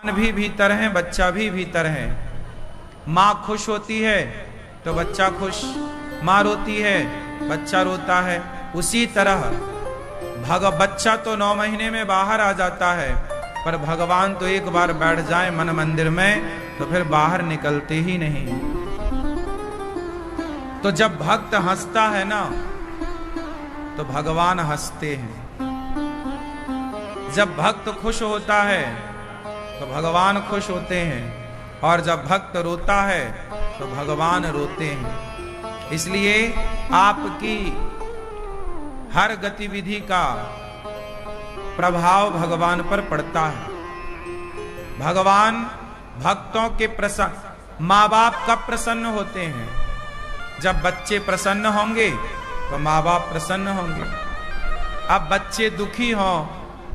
भी भीतर है, बच्चा भी भीतर है। माँ खुश होती है तो बच्चा खुश, माँ रोती है बच्चा रोता है। उसी तरह बच्चा तो 9 महीने में बाहर आ जाता है, पर भगवान तो एक बार बैठ जाए मन मंदिर में तो फिर बाहर निकलते ही नहीं। तो जब भक्त हंसता है ना तो भगवान हंसते हैं, जब भक्त खुश होता है तो भगवान खुश होते हैं, और जब भक्त रोता है तो भगवान रोते हैं। इसलिए आपकी हर गतिविधि का प्रभाव भगवान पर पड़ता है। भगवान भक्तों के प्रसन्न, माँ बाप कब प्रसन्न होते हैं? जब बच्चे प्रसन्न होंगे तो माँ बाप प्रसन्न होंगे। अब बच्चे दुखी हों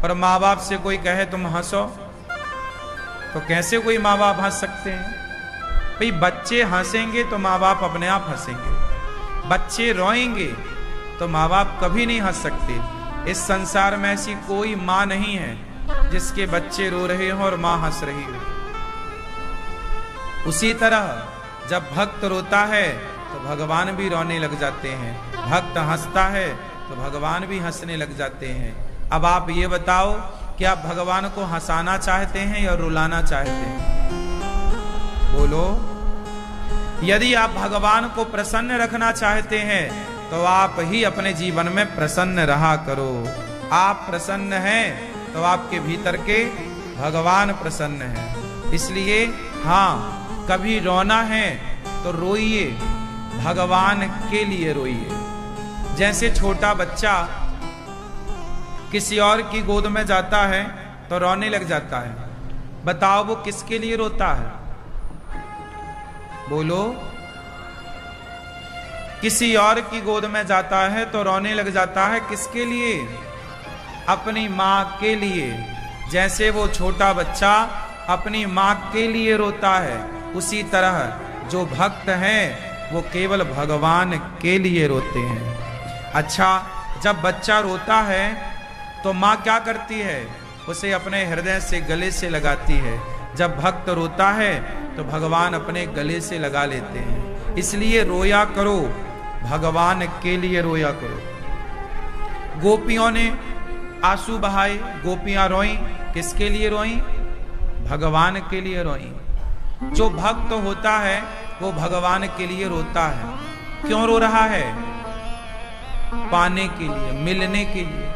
और माँ बाप से कोई कहे तुम हंसो, तो कैसे कोई माँ बाप हंस सकते हैं? भाई बच्चे हंसेंगे तो माँ बाप अपने आप हंसेंगे, बच्चे रोएंगे तो माँ बाप कभी नहीं हंस सकते। इस संसार में ऐसी कोई माँ नहीं है जिसके बच्चे रो रहे हो और माँ हंस रही हो। उसी तरह जब भक्त रोता है तो भगवान भी रोने लग जाते हैं, भक्त हंसता है तो भगवान भी हंसने लग जाते हैं। अब आप ये बताओ कि आप भगवान को हंसाना चाहते हैं या रुलाना चाहते हैं? बोलो। यदि आप भगवान को प्रसन्न रखना चाहते हैं तो आप ही अपने जीवन में प्रसन्न रहा करो। आप प्रसन्न हैं तो आपके भीतर के भगवान प्रसन्न हैं। इसलिए हाँ, कभी रोना है तो रोइए, भगवान के लिए रोइए। जैसे छोटा बच्चा किसी और की गोद में जाता है तो रोने लग जाता है, बताओ वो किसके लिए रोता है? बोलो। किसी और की गोद में जाता है तो रोने लग जाता है, किसके लिए? अपनी माँ के लिए। जैसे वो छोटा बच्चा अपनी माँ के लिए रोता है, उसी तरह जो भक्त हैं वो केवल भगवान के लिए रोते हैं। अच्छा, जब बच्चा रोता है तो माँ क्या करती है? उसे अपने हृदय से गले से लगाती है। जब भक्त रोता है तो भगवान अपने गले से लगा लेते हैं। इसलिए रोया करो, भगवान के लिए रोया करो। गोपियों ने आंसू बहाए, गोपियां रोईं, किसके लिए रोईं? भगवान के लिए रोईं। जो भक्त होता है वो भगवान के लिए रोता है। क्यों रो रहा है? पाने के लिए, मिलने के लिए।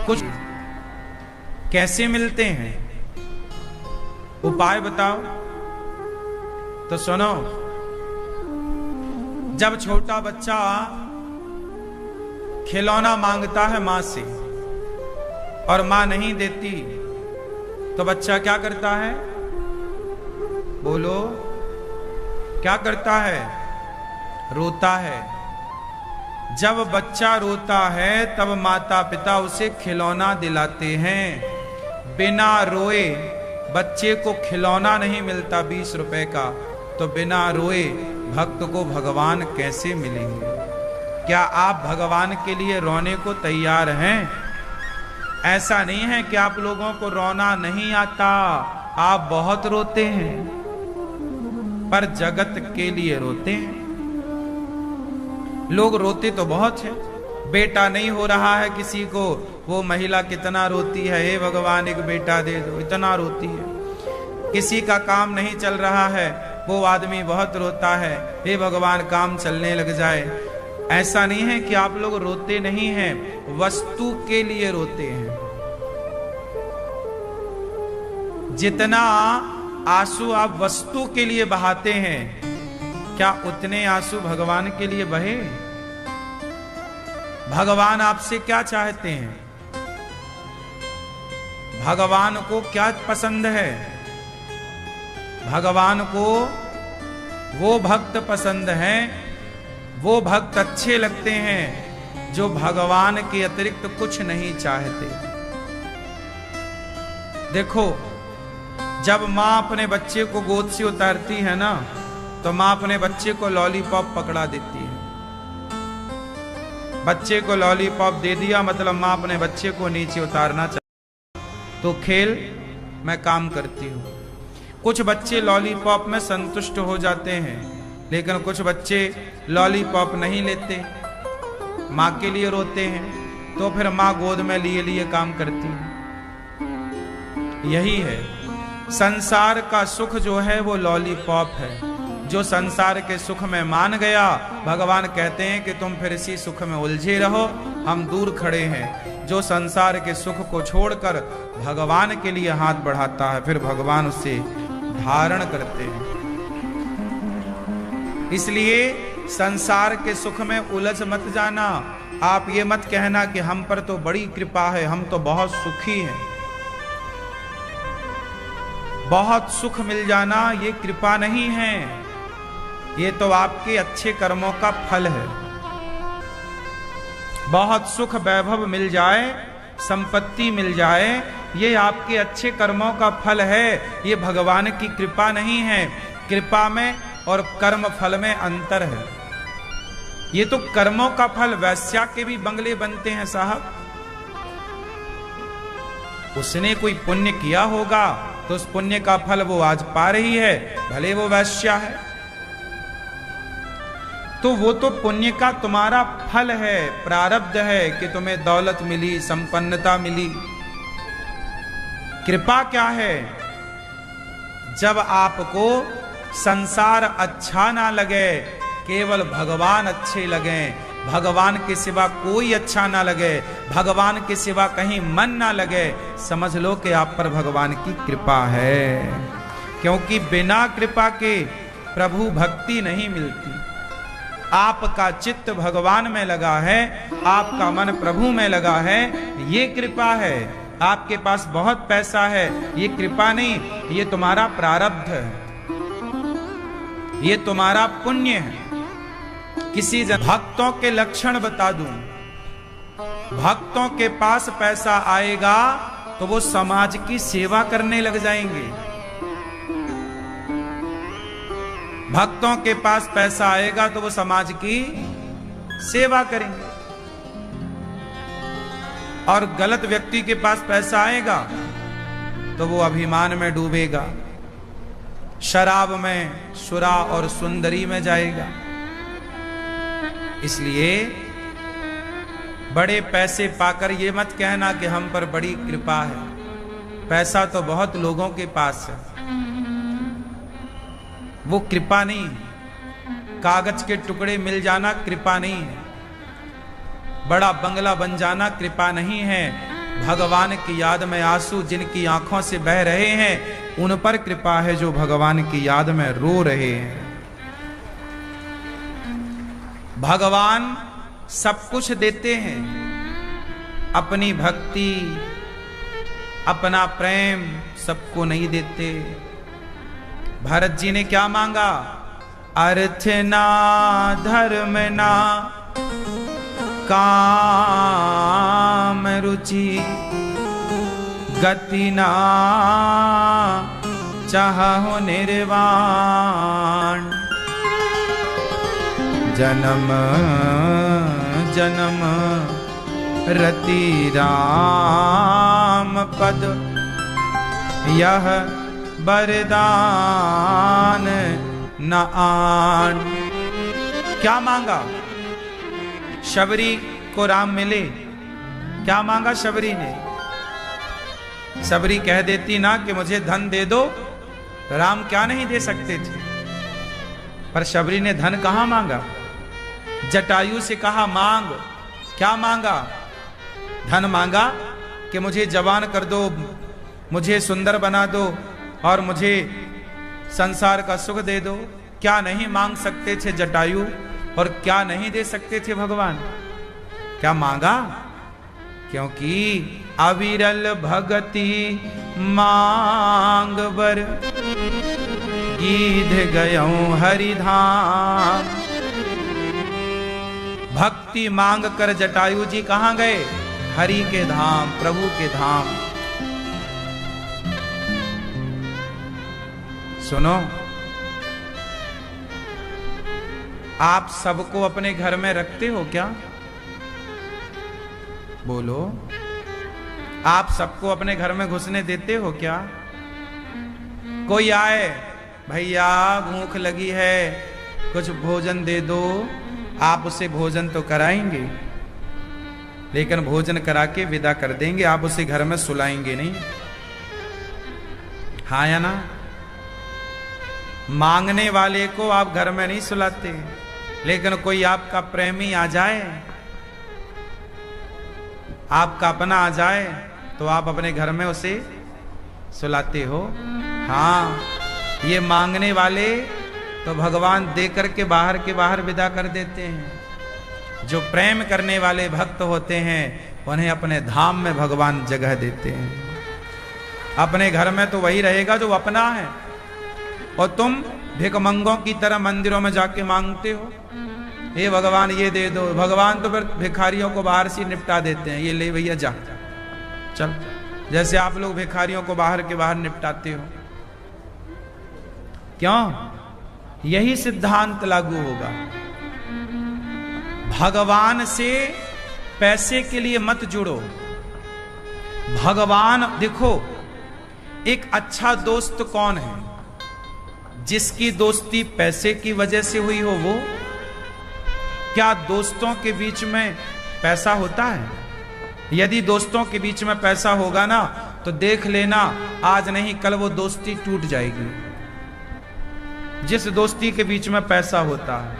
कुछ कैसे मिलते हैं? उपाय बताओ तो सुनो। जब छोटा बच्चा खिलौना मांगता है मां से और मां नहीं देती तो बच्चा क्या करता है? बोलो, क्या करता है? रोता है। जब बच्चा रोता है तब माता पिता उसे खिलौना दिलाते हैं। बिना रोए बच्चे को खिलौना नहीं मिलता 20 रुपए का, तो बिना रोए भक्त को भगवान कैसे मिलेंगे? क्या आप भगवान के लिए रोने को तैयार हैं? ऐसा नहीं है कि आप लोगों को रोना नहीं आता, आप बहुत रोते हैं, पर जगत के लिए रोते हैं। लोग रोते तो बहुत हैं। बेटा नहीं हो रहा है किसी को, वो महिला कितना रोती है, हे भगवान एक बेटा दे दो, इतना रोती है। किसी का काम नहीं चल रहा है, वो आदमी बहुत रोता है, हे भगवान काम चलने लग जाए। ऐसा नहीं है कि आप लोग रोते नहीं हैं, वस्तु के लिए रोते हैं। जितना आंसू आप वस्तु के लिए बहाते हैं, क्या उतने आंसू भगवान के लिए बहे? भगवान आपसे क्या चाहते हैं? भगवान को क्या पसंद है? भगवान को वो भक्त पसंद हैं, वो भक्त अच्छे लगते हैं जो भगवान के अतिरिक्त कुछ नहीं चाहते। देखो, जब माँ अपने बच्चे को गोद से उतारती है ना, तो माँ अपने बच्चे को लॉलीपॉप पकड़ा देती है। बच्चे को लॉलीपॉप दे दिया मतलब माँ अपने बच्चे को नीचे उतारना चाहती। तो खेल मैं काम करती हूँ। कुछ बच्चे लॉलीपॉप में संतुष्ट हो जाते हैं, लेकिन कुछ बच्चे लॉलीपॉप नहीं लेते, माँ के लिए रोते हैं, तो फिर माँ गोद में लिए लिए काम करती है। यही है, संसार का सुख जो है वो लॉलीपॉप है। जो संसार के सुख में मान गया, भगवान कहते हैं कि तुम फिर इसी सुख में उलझे रहो, हम दूर खड़े हैं। जो संसार के सुख को छोड़कर भगवान के लिए हाथ बढ़ाता है, फिर भगवान उसे धारण करते हैं। इसलिए संसार के सुख में उलझ मत जाना। आप ये मत कहना कि हम पर तो बड़ी कृपा है, हम तो बहुत सुखी हैं। बहुत सुख मिल जाना ये कृपा नहीं है, ये तो आपके अच्छे कर्मों का फल है। बहुत सुख वैभव मिल जाए, संपत्ति मिल जाए, ये आपके अच्छे कर्मों का फल है, ये भगवान की कृपा नहीं है। कृपा में और कर्म फल में अंतर है। ये तो कर्मों का फल, वैश्या के भी बंगले बनते हैं साहब। उसने कोई पुण्य किया होगा तो उस पुण्य का फल वो आज पा रही है, भले वो वैश्या है। तो वो तो पुण्य का तुम्हारा फल है, प्रारब्ध है कि तुम्हें दौलत मिली, संपन्नता मिली। कृपा क्या है? जब आपको संसार अच्छा ना लगे, केवल भगवान अच्छे लगे, भगवान के सिवा कोई अच्छा ना लगे, भगवान के सिवा कहीं मन ना लगे, समझ लो कि आप पर भगवान की कृपा है। क्योंकि बिना कृपा के प्रभु भक्ति नहीं मिलती। आपका चित्त भगवान में लगा है, आपका मन प्रभु में लगा है, ये कृपा है। आपके पास बहुत पैसा है, ये कृपा नहीं, ये तुम्हारा प्रारब्ध है, ये तुम्हारा पुण्य है। किसी भक्तों के लक्षण बता दूं, भक्तों के पास पैसा आएगा तो वो समाज की सेवा करने लग जाएंगे। भक्तों के पास पैसा आएगा तो वो समाज की सेवा करेंगे। और गलत व्यक्ति के पास पैसा आएगा तो वो अभिमान में डूबेगा, शराब में, सुरा और सुंदरी में जाएगा। इसलिए बड़े पैसे पाकर ये मत कहना कि हम पर बड़ी कृपा है। पैसा तो बहुत लोगों के पास है, वो कृपा नहीं है। कागज के टुकड़े मिल जाना कृपा नहीं है, बड़ा बंगला बन जाना कृपा नहीं है। भगवान की याद में आंसू जिनकी आंखों से बह रहे हैं, उन पर कृपा है जो भगवान की याद में रो रहे हैं। भगवान सब कुछ देते हैं, अपनी भक्ति, अपना प्रेम सबको नहीं देते। भरत जी ने क्या मांगा? अर्थ ना, धर्म ना, काम रुचि, गति ना, चाहो निर्वाण। जन्म जन्म रति राम पद, यह वरदान न आन। क्या मांगा? शबरी को राम मिले। क्या मांगा शबरी ने? शबरी कह देती ना कि मुझे धन दे दो, राम क्या नहीं दे सकते थे। पर शबरी ने धन कहां मांगा? जटायु से कहा मांग। क्या मांगा? धन मांगा कि मुझे जवान कर दो, मुझे सुंदर बना दो और मुझे संसार का सुख दे दो। क्या नहीं मांग सकते थे जटायु और क्या नहीं दे सकते थे भगवान? क्या मांगा? क्योंकि अविरल भगति मांग बर, गीध गयों हरिधाम। भक्ति मांग कर जटायु जी कहां गए? हरि के धाम, प्रभु के धाम। सुनो, आप सबको अपने घर में रखते हो क्या? बोलो, आप सबको अपने घर में घुसने देते हो क्या? कोई आए, भैया भूख लगी है, कुछ भोजन दे दो, आप उसे भोजन तो कराएंगे, लेकिन भोजन करा के विदा कर देंगे, आप उसे घर में सुलाएंगे नहीं। हाँ या ना? मांगने वाले को आप घर में नहीं सुलाते, लेकिन कोई आपका प्रेमी आ जाए, आपका अपना आ जाए, तो आप अपने घर में उसे सुलाते हो। हाँ, ये मांगने वाले तो भगवान दे करके बाहर के बाहर विदा कर देते हैं। जो प्रेम करने वाले भक्त होते हैं उन्हें अपने धाम में भगवान जगह देते हैं। अपने घर में तो वही रहेगा जो अपना है, और तुम भिखमंगों की तरह मंदिरों में जाके मांगते हो, हे भगवान ये दे दो। भगवान तो फिर भिखारियों को बाहर से निपटा देते हैं, ये ले भैया जा चल, जैसे आप लोग भिखारियों को बाहर के बाहर निपटाते हो। क्यों? यही सिद्धांत लागू होगा। भगवान से पैसे के लिए मत जुड़ो। भगवान देखो, एक अच्छा दोस्त कौन है? जिसकी दोस्ती पैसे की वजह से हुई हो वो। क्या दोस्तों के बीच में पैसा होता है? यदि दोस्तों के बीच में पैसा होगा ना, तो देख लेना आज नहीं कल वो दोस्ती टूट जाएगी। जिस दोस्ती के बीच में पैसा होता है।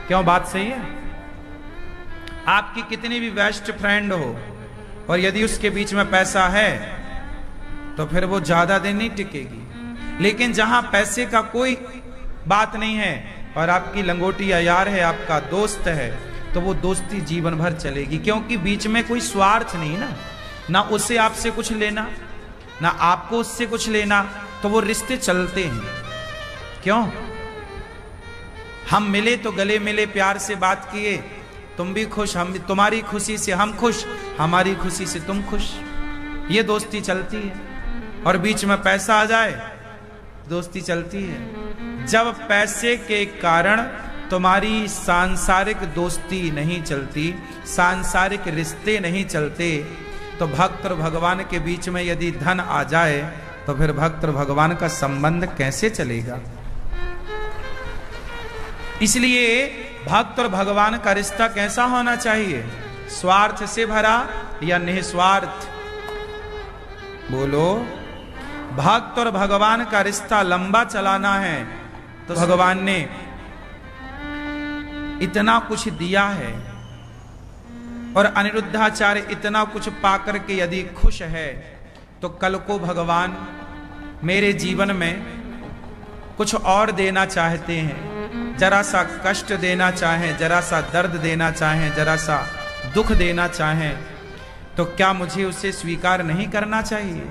क्यों? बात सही है? आपकी कितनी भी बेस्ट फ्रेंड हो और यदि उसके बीच में पैसा है तो फिर वो ज्यादा दिन नहीं टिकेगी। लेकिन जहां पैसे का कोई बात नहीं है और आपकी लंगोटिया यार है, आपका दोस्त है, तो वो दोस्ती जीवन भर चलेगी। क्योंकि बीच में कोई स्वार्थ नहीं ना उससे आपसे कुछ लेना, ना आपको उससे कुछ लेना, तो वो रिश्ते चलते हैं। क्यों? हम मिले तो गले मिले, प्यार से बात किए, तुम भी खुश, हम तुम्हारी खुशी से हम खुश, हमारी खुशी से तुम खुश, ये दोस्ती चलती है। और बीच में पैसा आ जाए, दोस्ती चलती है। जब पैसे के कारण तुम्हारी सांसारिक दोस्ती नहीं चलती, सांसारिक रिश्ते नहीं चलते, तो भक्त और भगवान के बीच में यदि धन आ जाए तो फिर भक्त और भगवान का संबंध कैसे चलेगा? इसलिए भक्त और भगवान का रिश्ता कैसा होना चाहिए? स्वार्थ से भरा या निस्वार्थ? बोलो। भक्त और भगवान का रिश्ता लंबा चलाना है तो भगवान ने इतना कुछ दिया है, और अनिरुद्धाचार्य इतना कुछ पाकर के यदि खुश है, तो कल को भगवान मेरे जीवन में कुछ और देना चाहते हैं, जरा सा कष्ट देना चाहें, जरा सा दर्द देना चाहें, जरा सा दुख देना चाहें, तो क्या मुझे उसे स्वीकार नहीं करना चाहिए?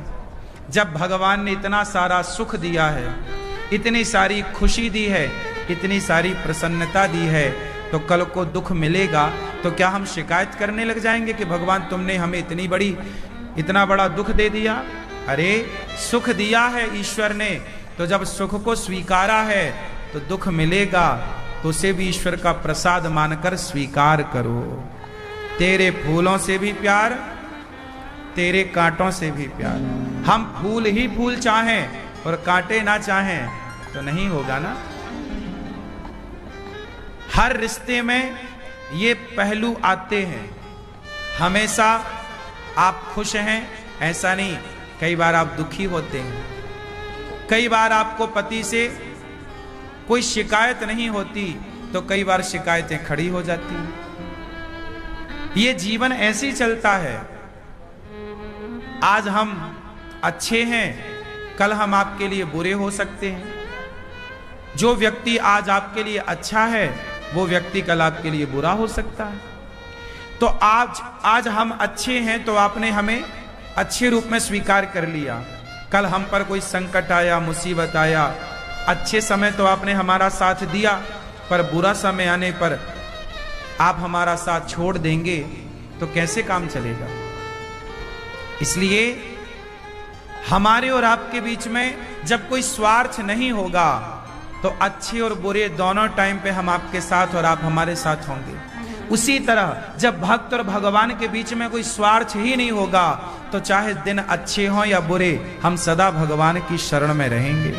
जब भगवान ने इतना सारा सुख दिया है, इतनी सारी खुशी दी है, इतनी सारी प्रसन्नता दी है, तो कल को दुख मिलेगा तो क्या हम शिकायत करने लग जाएंगे कि भगवान तुमने हमें इतना बड़ा दुख दे दिया? अरे सुख दिया है ईश्वर ने, तो जब सुख को स्वीकारा है तो दुख मिलेगा, तो उसे भी ईश्वर का प्रसाद मानकर स्वीकार करो। तेरे फूलों से भी प्यार, तेरे कांटों से भी प्यार। हम फूल ही फूल चाहें और कांटे ना चाहें तो नहीं होगा ना। हर रिश्ते में ये पहलू आते हैं। हमेशा आप खुश हैं ऐसा नहीं, कई बार आप दुखी होते हैं। कई बार आपको पति से कोई शिकायत नहीं होती तो कई बार शिकायतें खड़ी हो जाती हैं। ये जीवन ऐसे ही चलता है। आज हम अच्छे हैं, कल हम आपके लिए बुरे हो सकते हैं। जो व्यक्ति आज आपके लिए अच्छा है, वो व्यक्ति कल आपके लिए बुरा हो सकता है। तो आज हम अच्छे हैं तो आपने हमें अच्छे रूप में स्वीकार कर लिया। कल हम पर कोई संकट आया, मुसीबत आया, अच्छे समय तो आपने हमारा साथ दिया, पर बुरा समय आने पर आप हमारा साथ छोड़ देंगे तो कैसे काम चलेगा? इसलिए हमारे और आपके बीच में जब कोई स्वार्थ नहीं होगा तो अच्छे और बुरे दोनों टाइम पे हम आपके साथ और आप हमारे साथ होंगे। उसी तरह जब भक्त और भगवान के बीच में कोई स्वार्थ ही नहीं होगा तो चाहे दिन अच्छे हों या बुरे, हम सदा भगवान की शरण में रहेंगे।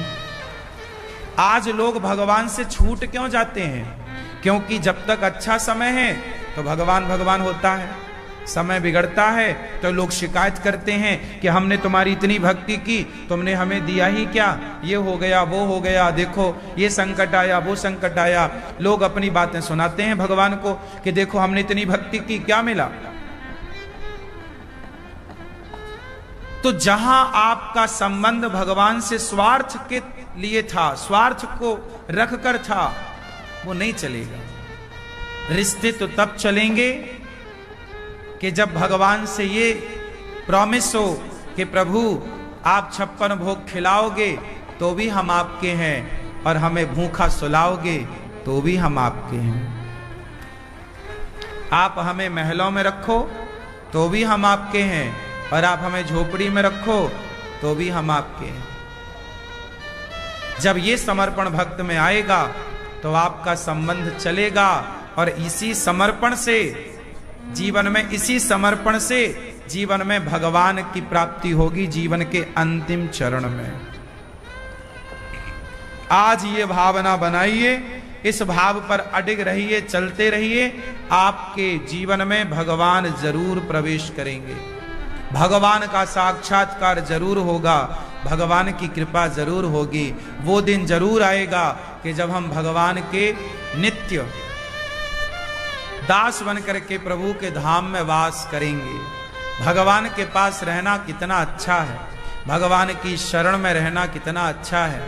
आज लोग भगवान से छूट क्यों जाते हैं? क्योंकि जब तक अच्छा समय है तो भगवान भगवान होता है, समय बिगड़ता है तो लोग शिकायत करते हैं कि हमने तुम्हारी इतनी भक्ति की, तुमने हमें दिया ही क्या, ये हो गया वो हो गया, देखो ये संकट आया वो संकट आया। लोग अपनी बातें सुनाते हैं भगवान को कि देखो हमने इतनी भक्ति की, क्या मिला। तो जहां आपका संबंध भगवान से स्वार्थ के लिए था, स्वार्थ को रखकर था, वो नहीं चलेगा। रिश्ते तो तब चलेंगे कि जब भगवान से ये प्रॉमिस हो कि प्रभु आप 56 भोग खिलाओगे तो भी हम आपके हैं, और हमें भूखा सुलाओगे तो भी हम आपके हैं। आप हमें महलों में रखो तो भी हम आपके हैं, और आप हमें झोपड़ी में रखो तो भी हम आपके हैं। जब ये समर्पण भक्त में आएगा तो आपका संबंध चलेगा, और इसी समर्पण से जीवन में, इसी समर्पण से जीवन में भगवान की प्राप्ति होगी, जीवन के अंतिम चरण में। आज ये भावना बनाइए, इस भाव पर अडिग रहिए, चलते रहिए, आपके जीवन में भगवान जरूर प्रवेश करेंगे, भगवान का साक्षात्कार जरूर होगा, भगवान की कृपा जरूर होगी। वो दिन जरूर आएगा कि जब हम भगवान के नित्य दास बनकर के प्रभु के धाम में वास करेंगे। भगवान के पास रहना कितना अच्छा है, भगवान की शरण में रहना कितना अच्छा है।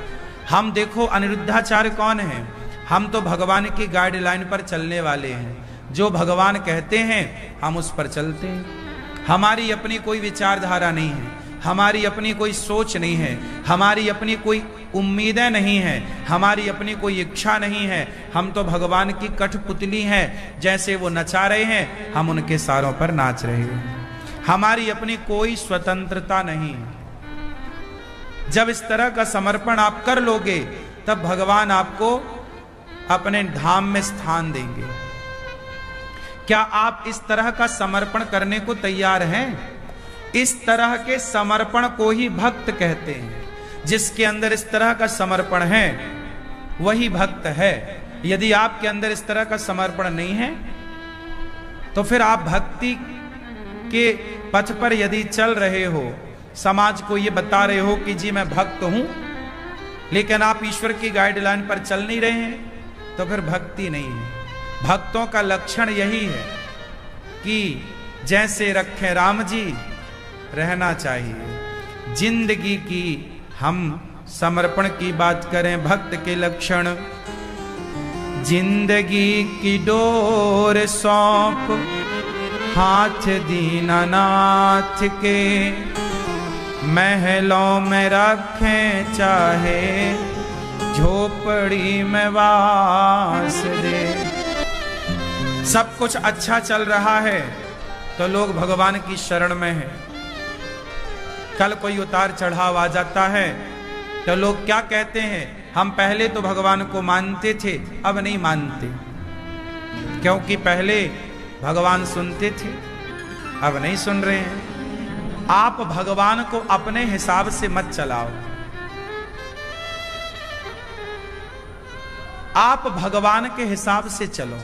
हम देखो अनिरुद्धाचार्य कौन है? हम तो भगवान की गाइडलाइन पर चलने वाले हैं। जो भगवान कहते हैं हम उस पर चलते हैं। हमारी अपनी कोई विचारधारा नहीं है, हमारी अपनी कोई सोच नहीं है, हमारी अपनी कोई उम्मीदें नहीं है, हमारी अपनी कोई इच्छा नहीं है। हम तो भगवान की कठपुतली हैं, जैसे वो नचा रहे हैं हम उनके सारों पर नाच रहे हैं। हमारी अपनी कोई स्वतंत्रता नहीं है। जब इस तरह का समर्पण आप कर लोगे तब भगवान आपको अपने धाम में स्थान देंगे। क्या आप इस तरह का समर्पण करने को तैयार हैं? इस तरह के समर्पण को ही भक्त कहते हैं। जिसके अंदर इस तरह का समर्पण है वही भक्त है। यदि आपके अंदर इस तरह का समर्पण नहीं है तो फिर आप भक्ति के पथ पर यदि चल रहे हो, समाज को ये बता रहे हो कि जी मैं भक्त हूं, लेकिन आप ईश्वर की गाइडलाइन पर चल नहीं रहे हैं, तो फिर भक्ति नहीं है। भक्तों का लक्षण यही है कि जैसे रखे राम जी रहना चाहिए। जिंदगी की हम समर्पण की बात करें, भक्त के लक्षण, जिंदगी की डोर सौंप हाथ दीनानाथ के, महलों में रखें चाहे झोपड़ी में वास दे। सब कुछ अच्छा चल रहा है तो लोग भगवान की शरण में हैं। कल कोई उतार चढ़ाव आ जाता है तो लोग क्या कहते हैं, हम पहले तो भगवान को मानते थे अब नहीं मानते, क्योंकि पहले भगवान सुनते थे अब नहीं सुन रहे हैं। आप भगवान को अपने हिसाब से मत चलाओ, आप भगवान के हिसाब से चलो।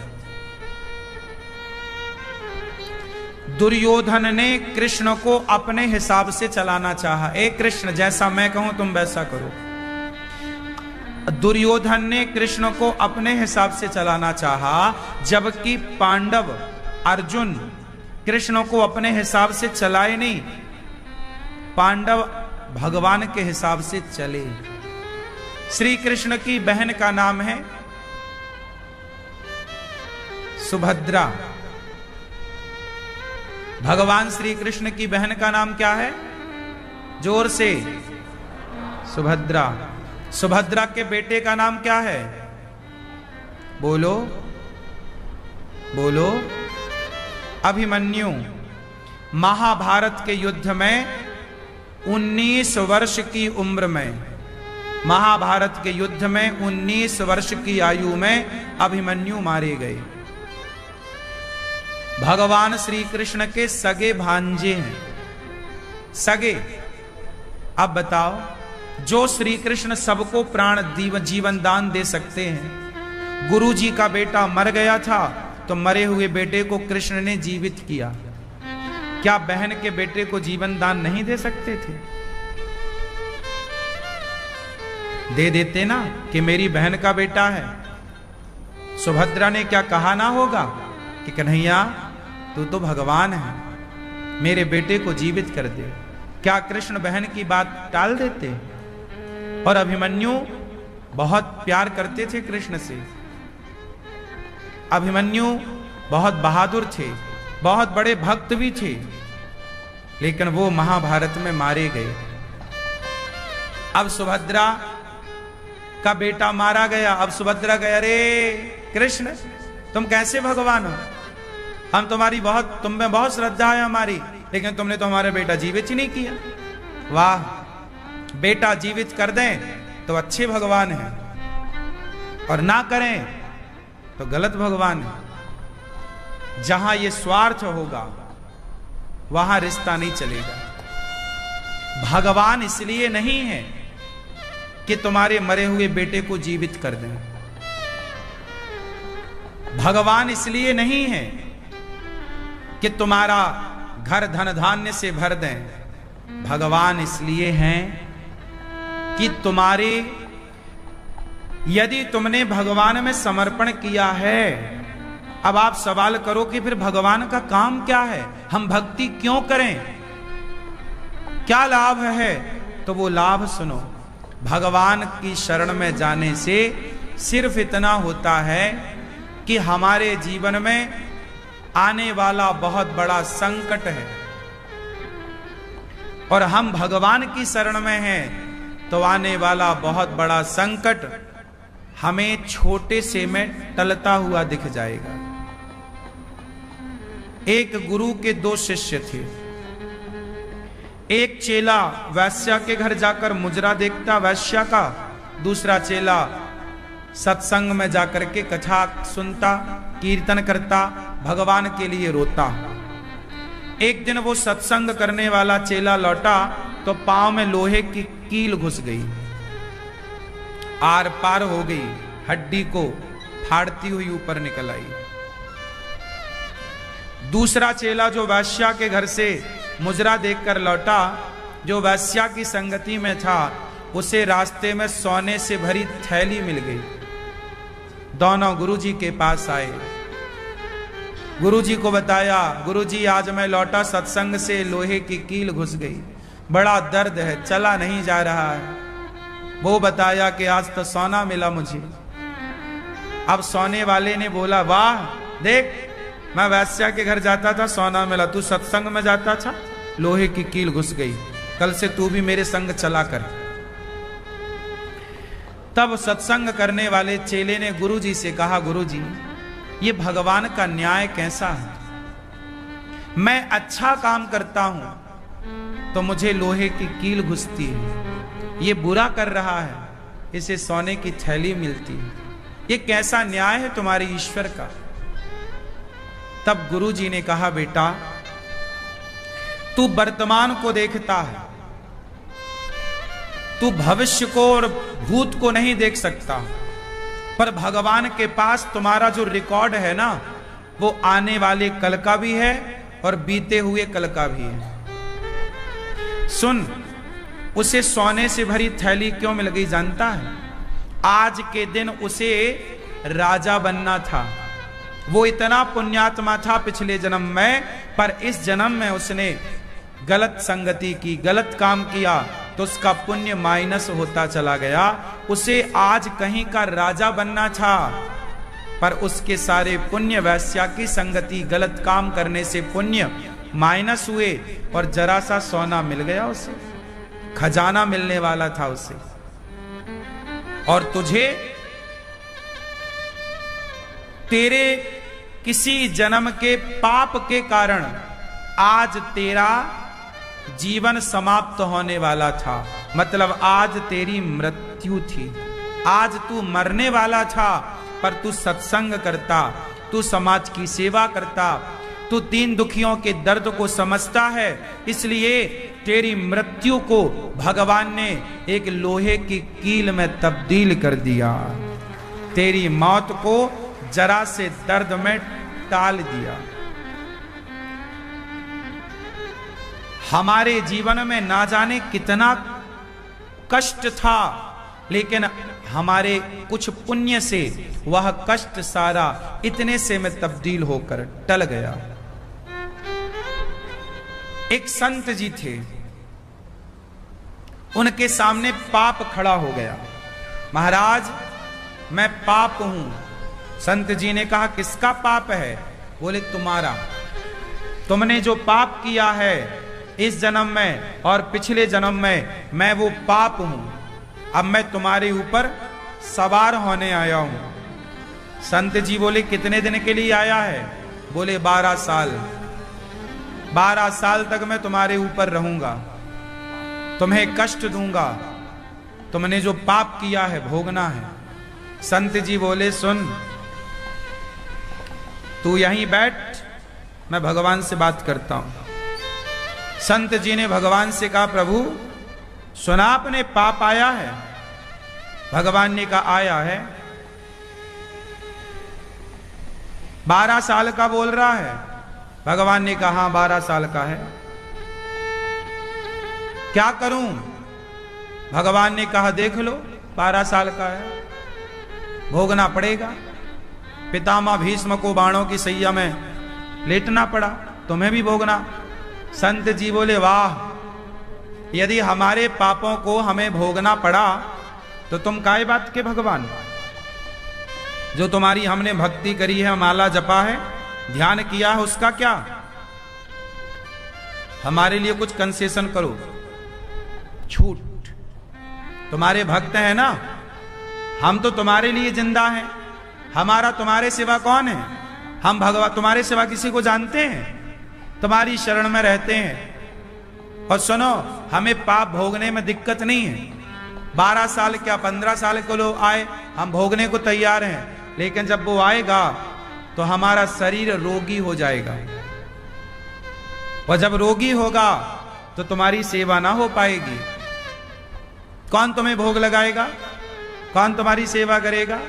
दुर्योधन ने कृष्ण को अपने हिसाब से चलाना चाहा। ए कृष्ण, जैसा मैं कहूं तुम वैसा करो। दुर्योधन ने कृष्ण को अपने हिसाब से चलाना चाहा, जबकि पांडव अर्जुन कृष्ण को अपने हिसाब से चलाए नहीं, पांडव भगवान के हिसाब से चले। श्री कृष्ण की बहन का नाम है सुभद्रा। भगवान श्री कृष्ण की बहन का नाम क्या है? जोर से, सुभद्रा। सुभद्रा के बेटे का नाम क्या है? बोलो बोलो। अभिमन्यु। महाभारत के युद्ध में 19 वर्ष की उम्र में, महाभारत के युद्ध में 19 वर्ष की आयु में अभिमन्यु मारे गए। भगवान श्री कृष्ण के सगे भांजे हैं, सगे। अब बताओ, जो श्री कृष्ण सबको प्राण जीवन दान दे सकते हैं, गुरु जी का बेटा मर गया था तो मरे हुए बेटे को कृष्ण ने जीवित किया। क्या बहन के बेटे को जीवन दान नहीं दे सकते थे? दे देते ना, कि मेरी बहन का बेटा है। सुभद्रा ने क्या कहा ना होगा कि कन्हैया तू तो भगवान है, मेरे बेटे को जीवित कर दे। क्या कृष्ण बहन की बात टाल देते? और अभिमन्यु बहुत प्यार करते थे कृष्ण से। अभिमन्यु बहुत बहादुर थे, बहुत बड़े भक्त भी थे, लेकिन वो महाभारत में मारे गए। अब सुभद्रा का बेटा मारा गया। अब सुभद्रा गया, अरे कृष्ण तुम कैसे भगवान हो? हम तुम्हारी बहुत, तुम में बहुत श्रद्धा है हमारी, लेकिन तुमने तो हमारा बेटा जीवित ही नहीं किया। वाह, बेटा जीवित कर दें तो अच्छे भगवान हैं, और ना करें तो गलत भगवान है। जहां ये स्वार्थ होगा वहां रिश्ता नहीं चलेगा। भगवान इसलिए नहीं है कि तुम्हारे मरे हुए बेटे को जीवित कर दें। भगवान इसलिए नहीं है कि तुम्हारा घर धन धान्य से भर दें। भगवान इसलिए हैं कि तुम्हारे, यदि तुमने भगवान में समर्पण किया है, अब आप सवाल करो कि फिर भगवान का काम क्या है, हम भक्ति क्यों करें, क्या लाभ है? तो वो लाभ सुनो। भगवान की शरण में जाने से सिर्फ इतना होता है कि हमारे जीवन में आने वाला बहुत बड़ा संकट है, और हम भगवान की शरण में हैं तो आने वाला बहुत बड़ा संकट हमें छोटे से में टलता हुआ दिख जाएगा। एक गुरु के दो शिष्य थे। एक चेला वैश्या के घर जाकर मुजरा देखता वैश्या का, दूसरा चेला सत्संग में जाकर के कथा सुनता, कीर्तन करता, भगवान के लिए रोता। एक दिन वो सत्संग करने वाला चेला लौटा तो पांव में लोहे की कील घुस गई, आर पार हो गई, हड्डी को फाड़ती हुई ऊपर निकल आई। दूसरा चेला जो वैश्या के घर से मुजरा देखकर लौटा, जो वैश्या की संगति में था, उसे रास्ते में सोने से भरी थैली मिल गई। दोनों गुरुजी के पास आए, गुरुजी को बताया, गुरुजी आज मैं लौटा सत्संग से, लोहे की कील घुस गई, बड़ा दर्द है, चला नहीं जा रहा है। वो बताया कि आज तो सोना मिला मुझे। अब सोने वाले ने बोला, वाह देख, मैं वैश्या के घर जाता था, सोना मिला, तू सत्संग में जाता था, लोहे की कील घुस गई, कल से तू भी मेरे संग चला कर। तब सत्संग करने वाले चेले ने गुरुजी से कहा, गुरुजी ये भगवान का न्याय कैसा है? मैं अच्छा काम करता हूं तो मुझे लोहे की कील घुसती है, ये बुरा कर रहा है, इसे सोने की थैली मिलती है, ये कैसा न्याय है तुम्हारे ईश्वर का? तब गुरुजी ने कहा, बेटा तू वर्तमान को देखता है, तू भविष्य को और भूत को नहीं देख सकता, पर भगवान के पास तुम्हारा जो रिकॉर्ड है ना, वो आने वाले कल का भी है और बीते हुए कल का भी है। सुन, उसे सोने से भरी थैली क्यों मिल गई जानता है? आज के दिन उसे राजा बनना था, वो इतना पुण्यात्मा था पिछले जन्म में, पर इस जन्म में उसने गलत संगति की, गलत काम किया, तो उसका पुण्य माइनस होता चला गया। उसे आज कहीं का राजा बनना था, पर उसके सारे पुण्य, वैश्या की संगति, गलत काम करने से पुण्य माइनस हुए, और जरा सा सोना मिल गया उसे, खजाना मिलने वाला था उसे। और तुझे तेरे किसी जन्म के पाप के कारण आज तेरा जीवन समाप्त होने वाला था, मतलब आज तेरी मृत्यु थी, आज तू मरने वाला था, पर तू सत्संग करता, तू समाज की सेवा करता, तू दीन दुखियों के दर्द को समझता है, इसलिए तेरी मृत्यु को भगवान ने एक लोहे की कील में तब्दील कर दिया, तेरी मौत को जरा से दर्द में टाल दिया। हमारे जीवन में ना जाने कितना कष्ट था, लेकिन हमारे कुछ पुण्य से वह कष्ट सारा इतने से में तब्दील होकर टल गया। एक संत जी थे, उनके सामने पाप खड़ा हो गया। महाराज मैं पाप हूं। संत जी ने कहा किसका पाप है? बोले तुम्हारा। तुमने जो पाप किया है इस जन्म में और पिछले जन्म में, मैं वो पाप हूं। अब मैं तुम्हारे ऊपर सवार होने आया हूं। संत जी बोले कितने दिन के लिए आया है? बोले 12 साल। 12 साल तक मैं तुम्हारे ऊपर रहूंगा, तुम्हें कष्ट दूंगा, तुमने जो पाप किया है भोगना है। संत जी बोले सुन, तू यहीं बैठ, मैं भगवान से बात करता हूं। संत जी ने भगवान से कहा प्रभु सुना आपने पाप आया है? भगवान ने कहा आया है। 12 साल का बोल रहा है? भगवान ने कहा हाँ 12 साल का है। क्या करूं? भगवान ने कहा देख लो 12 साल का है, भोगना पड़ेगा। पितामह भीष्म को बाणों की सैया में लेटना पड़ा, तुम्हें भी भोगना। संत जी बोले वाह, यदि हमारे पापों को हमें भोगना पड़ा तो तुम काय बात के भगवान? जो तुम्हारी हमने भक्ति करी है, माला जपा है, ध्यान किया है, उसका क्या? हमारे लिए कुछ कंसेशन करो, छूट। तुम्हारे भक्त हैं ना, हम तो तुम्हारे लिए जिंदा हैं, हमारा तुम्हारे सिवा कौन है? हम भगवान तुम्हारे सिवा किसी को जानते हैं? तुम्हारी शरण में रहते हैं। और सुनो, हमें पाप भोगने में दिक्कत नहीं है। 12 साल क्या 15 साल को लो आए, हम भोगने को तैयार हैं, लेकिन जब वो आएगा तो हमारा शरीर रोगी हो जाएगा, और जब रोगी होगा तो तुम्हारी सेवा ना हो पाएगी। कौन तुम्हें भोग लगाएगा? कौन तुम्हारी सेवा करेगा?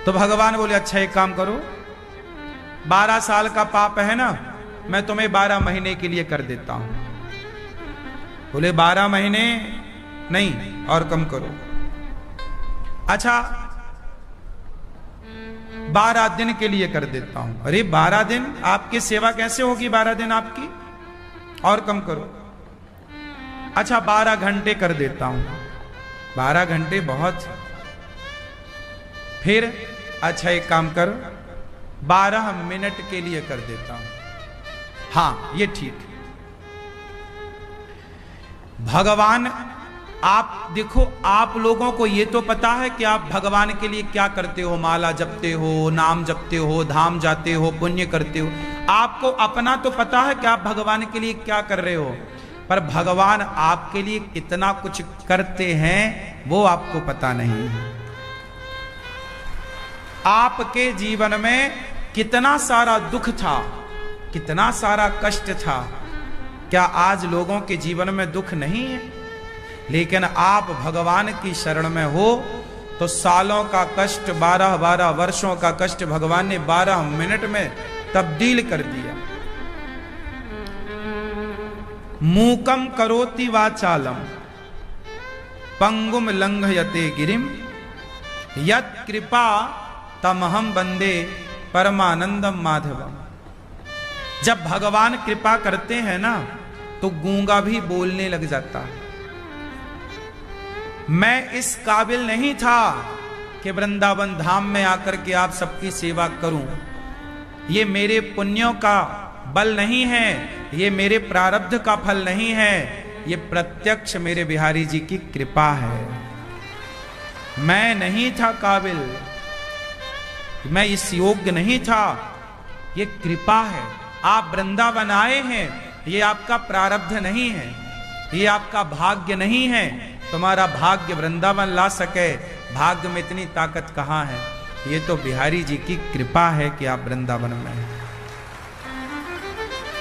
तो भगवान बोले अच्छा एक काम करो, 12 साल का पाप है ना, मैं तुम्हें 12 महीने के लिए कर देता हूं। बोले 12 महीने नहीं, और कम करो। अच्छा 12 दिन के लिए कर देता हूं। अरे 12 दिन आपकी सेवा कैसे होगी? 12 दिन आपकी, और कम करो। अच्छा 12 घंटे कर देता हूं। 12 घंटे बहुत। फिर अच्छा एक काम कर, 12 मिनट के लिए कर देता हूं। हाँ ये ठीक। भगवान आप देखो, आप लोगों को ये तो पता है कि आप भगवान के लिए क्या करते हो, माला जपते हो, नाम जपते हो, धाम जाते हो, पुण्य करते हो। आपको अपना तो पता है कि आप भगवान के लिए क्या कर रहे हो, पर भगवान आपके लिए कितना कुछ करते हैं वो आपको पता नहीं है। आपके जीवन में कितना सारा दुख था, कितना सारा कष्ट था। क्या आज लोगों के जीवन में दुख नहीं है? लेकिन आप भगवान की शरण में हो तो सालों का कष्ट, 12 वर्षों का कष्ट भगवान ने 12 मिनट में तब्दील कर दिया। मूकम करोति वाचालम पंगुम लंघयते गिरिम यत् कृपा तमहम वंदे परमानंदम माधवम। जब भगवान कृपा करते हैं ना तो गूंगा भी बोलने लग जाता है। मैं इस काबिल नहीं था कि वृंदावन धाम में आकर के आप सबकी सेवा करूं। ये मेरे पुण्यों का बल नहीं है, ये मेरे प्रारब्ध का फल नहीं है, ये प्रत्यक्ष मेरे बिहारी जी की कृपा है। मैं नहीं था काबिल, मैं इस योग्य नहीं था, ये कृपा है। आप वृंदावन आए हैं, ये आपका प्रारब्ध नहीं है, ये आपका भाग्य नहीं है। तुम्हारा भाग्य वृंदावन ला सके, भाग्य में इतनी ताकत कहां है। ये तो बिहारी जी की कृपा है कि आप वृंदावन में हैं।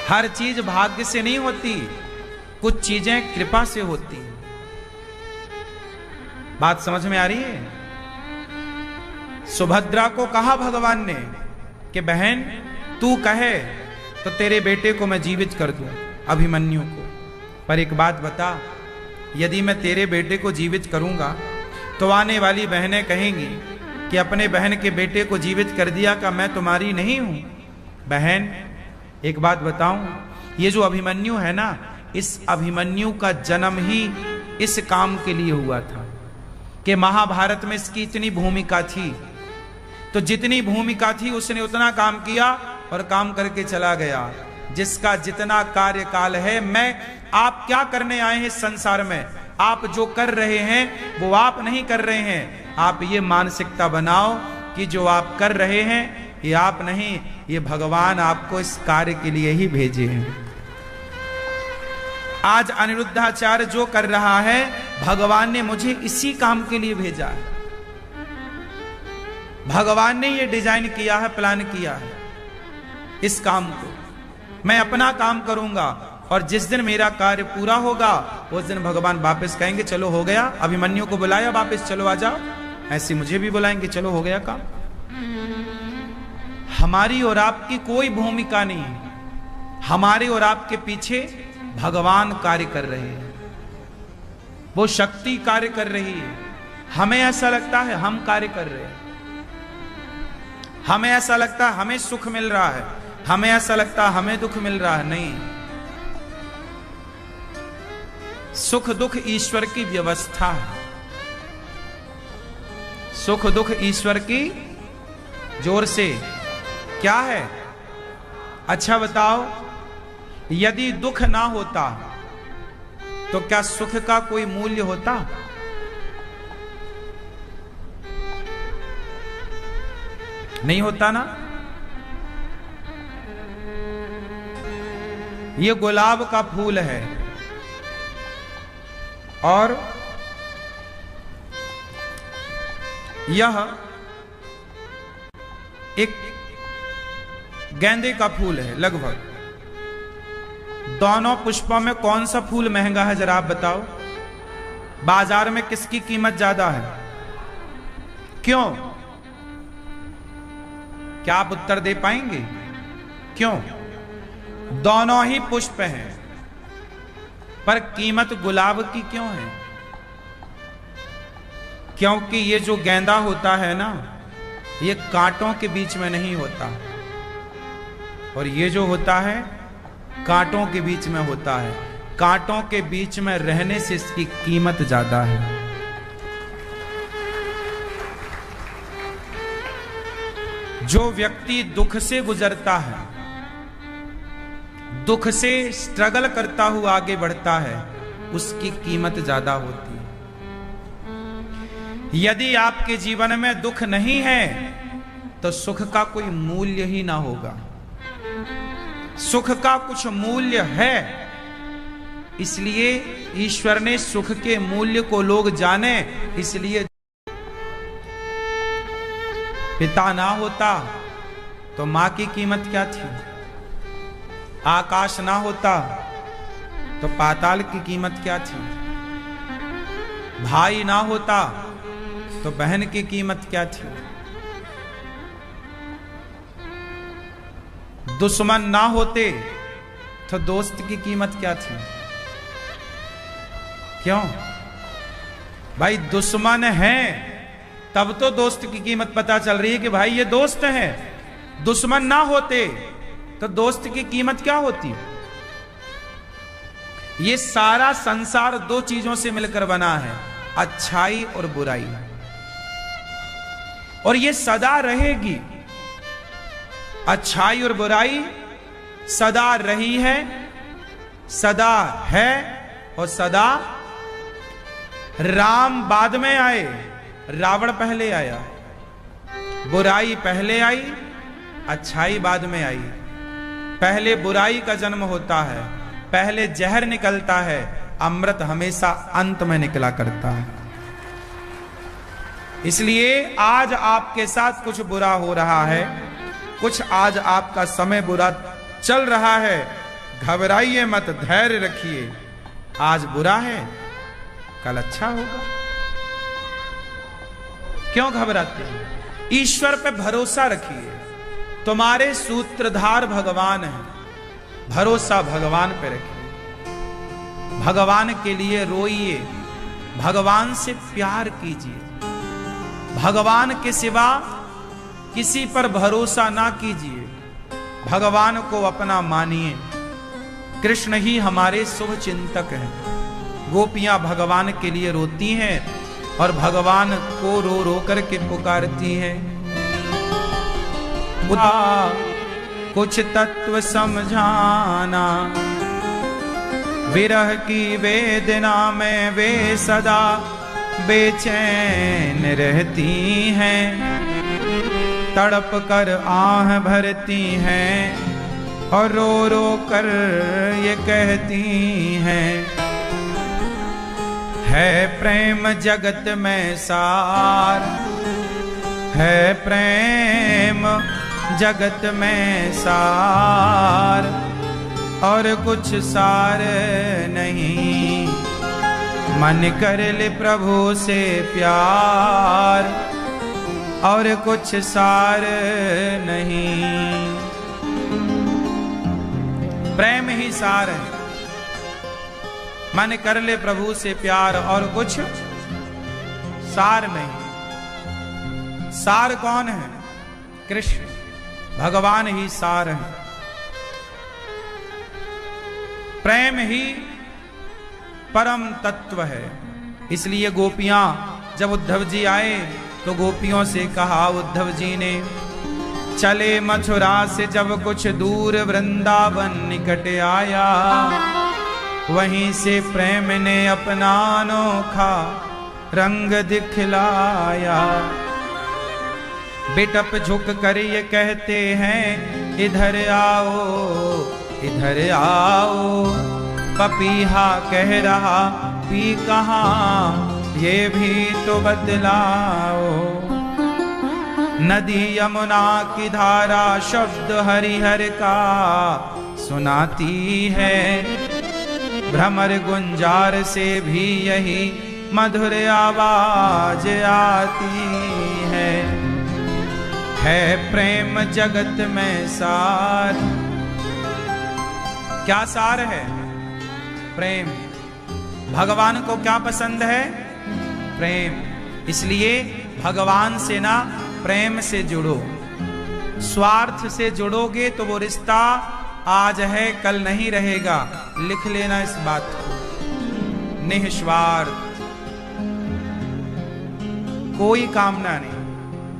हर चीज भाग्य से नहीं होती, कुछ चीजें कृपा से होती। बात समझ में आ रही है? सुभद्रा को कहा भगवान ने कि बहन तू कहे तो तेरे बेटे को मैं जीवित कर दूं, अभिमन्यु को। पर एक बात बता, यदि मैं तेरे बेटे को जीवित करूंगा तो आने वाली बहनें कहेंगी कि अपने बहन के बेटे को जीवित कर दिया, का मैं तुम्हारी नहीं हूं? बहन एक बात बताऊं, ये जो अभिमन्यु है ना, इस अभिमन्यु का जन्म ही इस काम के लिए हुआ था कि महाभारत में इसकी इतनी भूमिका थी, तो जितनी भूमिका थी उसने उतना काम किया और काम करके चला गया। जिसका जितना कार्यकाल है, मैं आप क्या करने आए हैं इस संसार में, आप जो कर रहे हैं वो आप नहीं कर रहे हैं। आप ये मानसिकता बनाओ कि जो आप कर रहे हैं ये आप नहीं, ये भगवान आपको इस कार्य के लिए ही भेजे हैं। आज अनिरुद्धाचार्य जो कर रहा है, भगवान ने मुझे इसी काम के लिए भेजा है। भगवान ने ये डिजाइन किया है, प्लान किया है इस काम को। मैं अपना काम करूंगा और जिस दिन मेरा कार्य पूरा होगा उस दिन भगवान वापस कहेंगे चलो हो गया। अभिमन्यु को बुलाया वापस, चलो आ जाओ। ऐसे मुझे भी बुलाएंगे, चलो हो गया काम। हमारी और आपकी कोई भूमिका नहीं है, हमारे और आपके पीछे भगवान कार्य कर रहे हैं, वो शक्ति कार्य कर रही है। हमें ऐसा लगता है हम कार्य कर रहे हैं, हमें ऐसा लगता है हमें सुख मिल रहा है, हमें ऐसा लगता है हमें दुख मिल रहा है। नहीं, सुख दुख ईश्वर की व्यवस्था है। सुख दुख ईश्वर की, जोर से क्या है? अच्छा बताओ, यदि दुख ना होता तो क्या सुख का कोई मूल्य होता? नहीं होता ना। ये गुलाब का फूल है और यह एक गेंदे का फूल है लगभग। दोनों पुष्पों में कौन सा फूल महंगा है जरा आप बताओ? बाजार में किसकी कीमत ज्यादा है? क्यों? क्या आप उत्तर दे पाएंगे? क्यों? दोनों ही पुष्प हैं, पर कीमत गुलाब की क्यों है? क्योंकि ये जो गेंदा होता है ना, ये कांटों के बीच में नहीं होता, और ये जो होता है कांटों के बीच में होता है। कांटों के बीच में रहने से इसकी कीमत ज्यादा है। जो व्यक्ति दुख से गुजरता है, दुख से स्ट्रगल करता हुआ आगे बढ़ता है, उसकी कीमत ज्यादा होती है। यदि आपके जीवन में दुख नहीं है तो सुख का कोई मूल्य ही ना होगा। सुख का कुछ मूल्य है, इसलिए ईश्वर ने सुख के मूल्य को लोग जाने। इसलिए पिता ना होता तो मां की कीमत क्या थी? आकाश ना होता तो पाताल की कीमत क्या थी? भाई ना होता तो बहन की कीमत क्या थी? दुश्मन ना होते तो दोस्त की कीमत क्या थी? क्यों भाई? दुश्मन है तब तो दोस्त की कीमत पता चल रही है कि भाई ये दोस्त है। दुश्मन ना होते तो दोस्त की कीमत क्या होती? ये सारा संसार दो चीजों से मिलकर बना है, अच्छाई और बुराई, और ये सदा रहेगी। अच्छाई और बुराई सदा रही है, सदा है और सदा। राम बाद में आए, रावण पहले आया। बुराई पहले आई, अच्छाई बाद में आई। पहले बुराई का जन्म होता है, पहले जहर निकलता है, अमृत हमेशा अंत में निकला करता है। इसलिए आज आपके साथ कुछ बुरा हो रहा है, कुछ आज आपका समय बुरा चल रहा है, घबराइए मत, धैर्य रखिए। आज बुरा है, कल अच्छा होगा। क्यों घबराते हैं? ईश्वर पे भरोसा रखिए। तुम्हारे सूत्रधार भगवान हैं, भरोसा भगवान पे रखिए। भगवान के लिए रोइए, भगवान से प्यार कीजिए, भगवान के सिवा किसी पर भरोसा ना कीजिए, भगवान को अपना मानिए। कृष्ण ही हमारे शुभ चिंतक हैं। गोपियां भगवान के लिए रोती हैं और भगवान को रो रो करके पुकारती हैं। कुछ तत्व समझाना, विरह की वेदना में वे सदा बेचैन रहती हैं, तड़प कर आह भरती हैं और रो रो कर ये कहती हैं, है प्रेम जगत में सार, है प्रेम जगत में सार, और कुछ सार नहीं, मन कर ले प्रभु से प्यार, और कुछ सार नहीं। प्रेम ही सार है, मन कर ले प्रभु से प्यार, और कुछ सार नहीं। सार कौन है? कृष्ण भगवान ही सार है। प्रेम ही परम तत्व है। इसलिए गोपियां जब उद्धव जी आए तो गोपियों से कहा, उद्धव जी ने, चले मथुरा से जब कुछ दूर वृंदावन निकट आया, वहीं से प्रेम ने अपना अनोखा रंग दिखलाया। बिटप झुक कर ये कहते हैं, इधर आओ इधर आओ, पपीहा कह रहा पी कहाँ ये भी तो बतलाओ। नदी यमुना की धारा शब्द हरिहर का सुनाती है, भ्रमर गुंजार से भी यही मधुर आवाज आती है प्रेम जगत में सार। क्या सार है? प्रेम। भगवान को क्या पसंद है? प्रेम। इसलिए भगवान से ना प्रेम से जुड़ो। स्वार्थ से जुड़ोगे तो वो रिश्ता आज है कल नहीं रहेगा। लिख लेना इस बात को। निस्वार्थ, कोई कामना नहीं।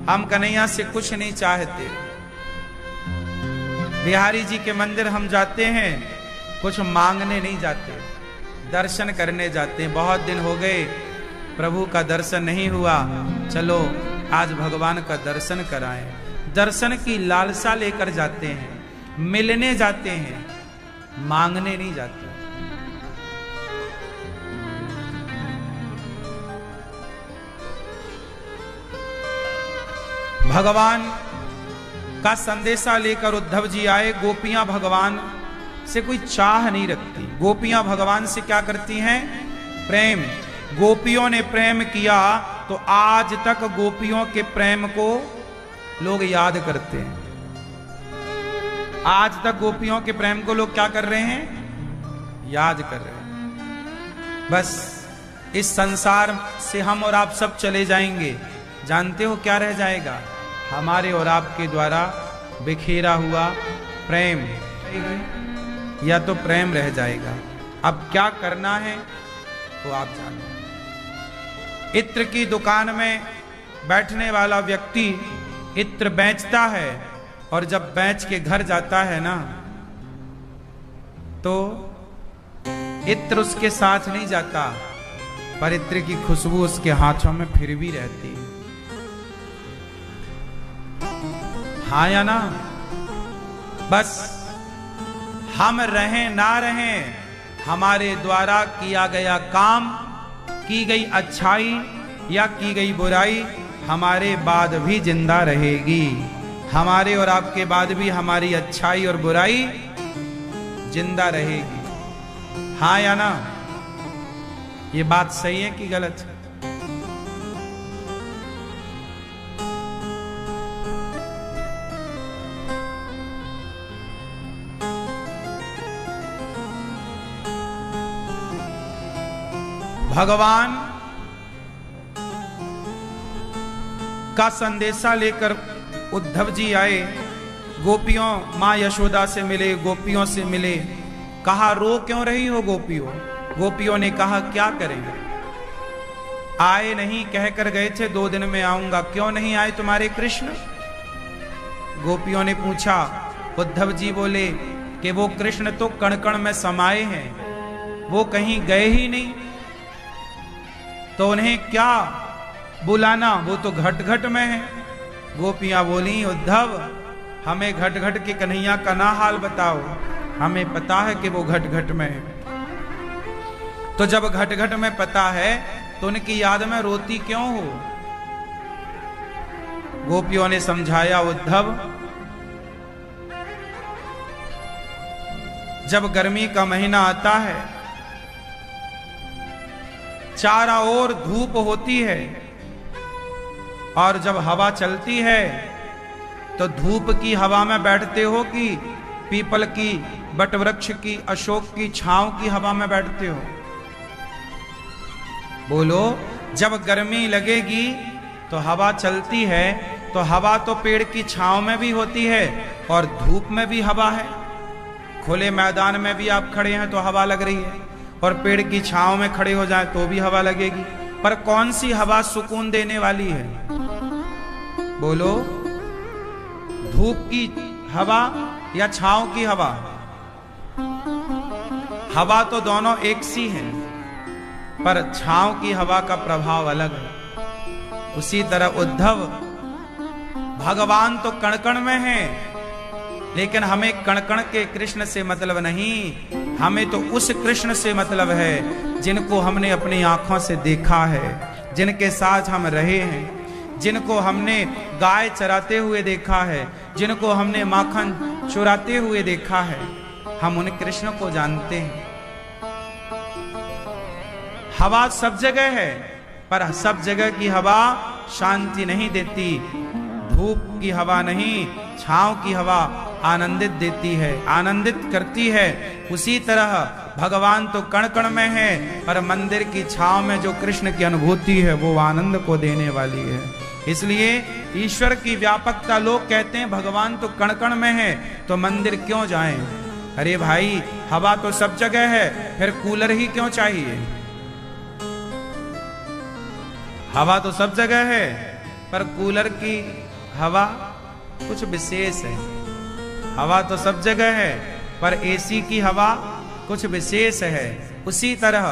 हम कन्हैया से कुछ नहीं चाहते। बिहारी जी के मंदिर हम जाते हैं, कुछ मांगने नहीं जाते, दर्शन करने जाते हैं। बहुत दिन हो गए प्रभु का दर्शन नहीं हुआ, चलो आज भगवान का दर्शन कराएं। दर्शन की लालसा लेकर जाते हैं, मिलने जाते हैं, मांगने नहीं जाते। भगवान का संदेशा लेकर उद्धव जी आए। गोपियां भगवान से कोई चाह नहीं रखती। गोपियां भगवान से क्या करती हैं? प्रेम। गोपियों ने प्रेम किया तो आज तक गोपियों के प्रेम को लोग याद करते हैं। आज तक गोपियों के प्रेम को लोग क्या कर रहे हैं? याद कर रहे हैं। बस इस संसार से हम और आप सब चले जाएंगे। जानते हो क्या रह जाएगा? हमारे और आपके द्वारा बिखेरा हुआ प्रेम, या तो प्रेम रह जाएगा। अब क्या करना है वो आप जानो। इत्र की दुकान में बैठने वाला व्यक्ति इत्र बेचता है, और जब बेच के घर जाता है ना, तो इत्र उसके साथ नहीं जाता, पर इत्र की खुशबू उसके हाथों में फिर भी रहती है। हाँ या ना? बस हम रहें ना रहें, हमारे द्वारा किया गया काम, की गई अच्छाई या की गई बुराई हमारे बाद भी जिंदा रहेगी। हमारे और आपके बाद भी हमारी अच्छाई और बुराई जिंदा रहेगी। हाँ या ना? ये बात सही है कि गलत है? भगवान का संदेशा लेकर उद्धव जी आए, गोपियों मां यशोदा से मिले, गोपियों से मिले। कहा रो क्यों रही हो गोपियों? गोपियों ने कहा क्या करें, आए नहीं, कहकर गए थे 2 दिन में आऊंगा, क्यों नहीं आए तुम्हारे कृष्ण? गोपियों ने पूछा। उद्धव जी बोले कि वो कृष्ण तो कण कण में समाये हैं, वो कहीं गए ही नहीं, तो उन्हें क्या बुलाना, वो तो घट घट में है। गोपियां बोली उद्धव हमें घट घट के कन्हैया का ना हाल बताओ, हमें पता है कि वो घट घट में है। तो जब घट घट में पता है तो उनकी याद में रोती क्यों हो? गोपियों ने समझाया उद्धव जब गर्मी का महीना आता है, चारों ओर धूप होती है, और जब हवा चलती है तो धूप की हवा में बैठते हो कि पीपल की, बटवृक्ष की, अशोक की छांव की हवा में बैठते हो? बोलो, जब गर्मी लगेगी तो हवा चलती है, तो हवा तो पेड़ की छांव में भी होती है और धूप में भी हवा है। खुले मैदान में भी आप खड़े हैं तो हवा लग रही है, और पेड़ की छांव में खड़े हो जाए तो भी हवा लगेगी। पर कौन सी हवा सुकून देने वाली है? बोलो, धूप की हवा या छांव की हवा? हवा तो दोनों एक सी है, पर छांव की हवा का प्रभाव अलग है। उसी तरह उद्धव, भगवान तो कण कण में है, लेकिन हमें कण कण के कृष्ण से मतलब नहीं, हमें तो उस कृष्ण से मतलब है जिनको हमने अपनी आंखों से देखा है, जिनके साथ हम रहे हैं, जिनको हमने गाय चराते हुए देखा है, जिनको हमने माखन चुराते हुए देखा है। हम उन कृष्ण को जानते हैं। हवा सब जगह है, पर सब जगह की हवा शांति नहीं देती। धूप की हवा नहीं, छांव की हवा आनंदित देती है, आनंदित करती है। उसी तरह भगवान तो कण कण में है, पर मंदिर की छांव में जो कृष्ण की अनुभूति है वो आनंद को देने वाली है। इसलिए ईश्वर की व्यापकता, लोग कहते हैं भगवान तो कण कण में है तो मंदिर क्यों जाएं? अरे भाई, हवा तो सब जगह है, फिर कूलर ही क्यों चाहिए? हवा तो सब जगह है, पर कूलर की हवा कुछ विशेष है। हवा तो सब जगह है, पर एसी की हवा कुछ विशेष है। उसी तरह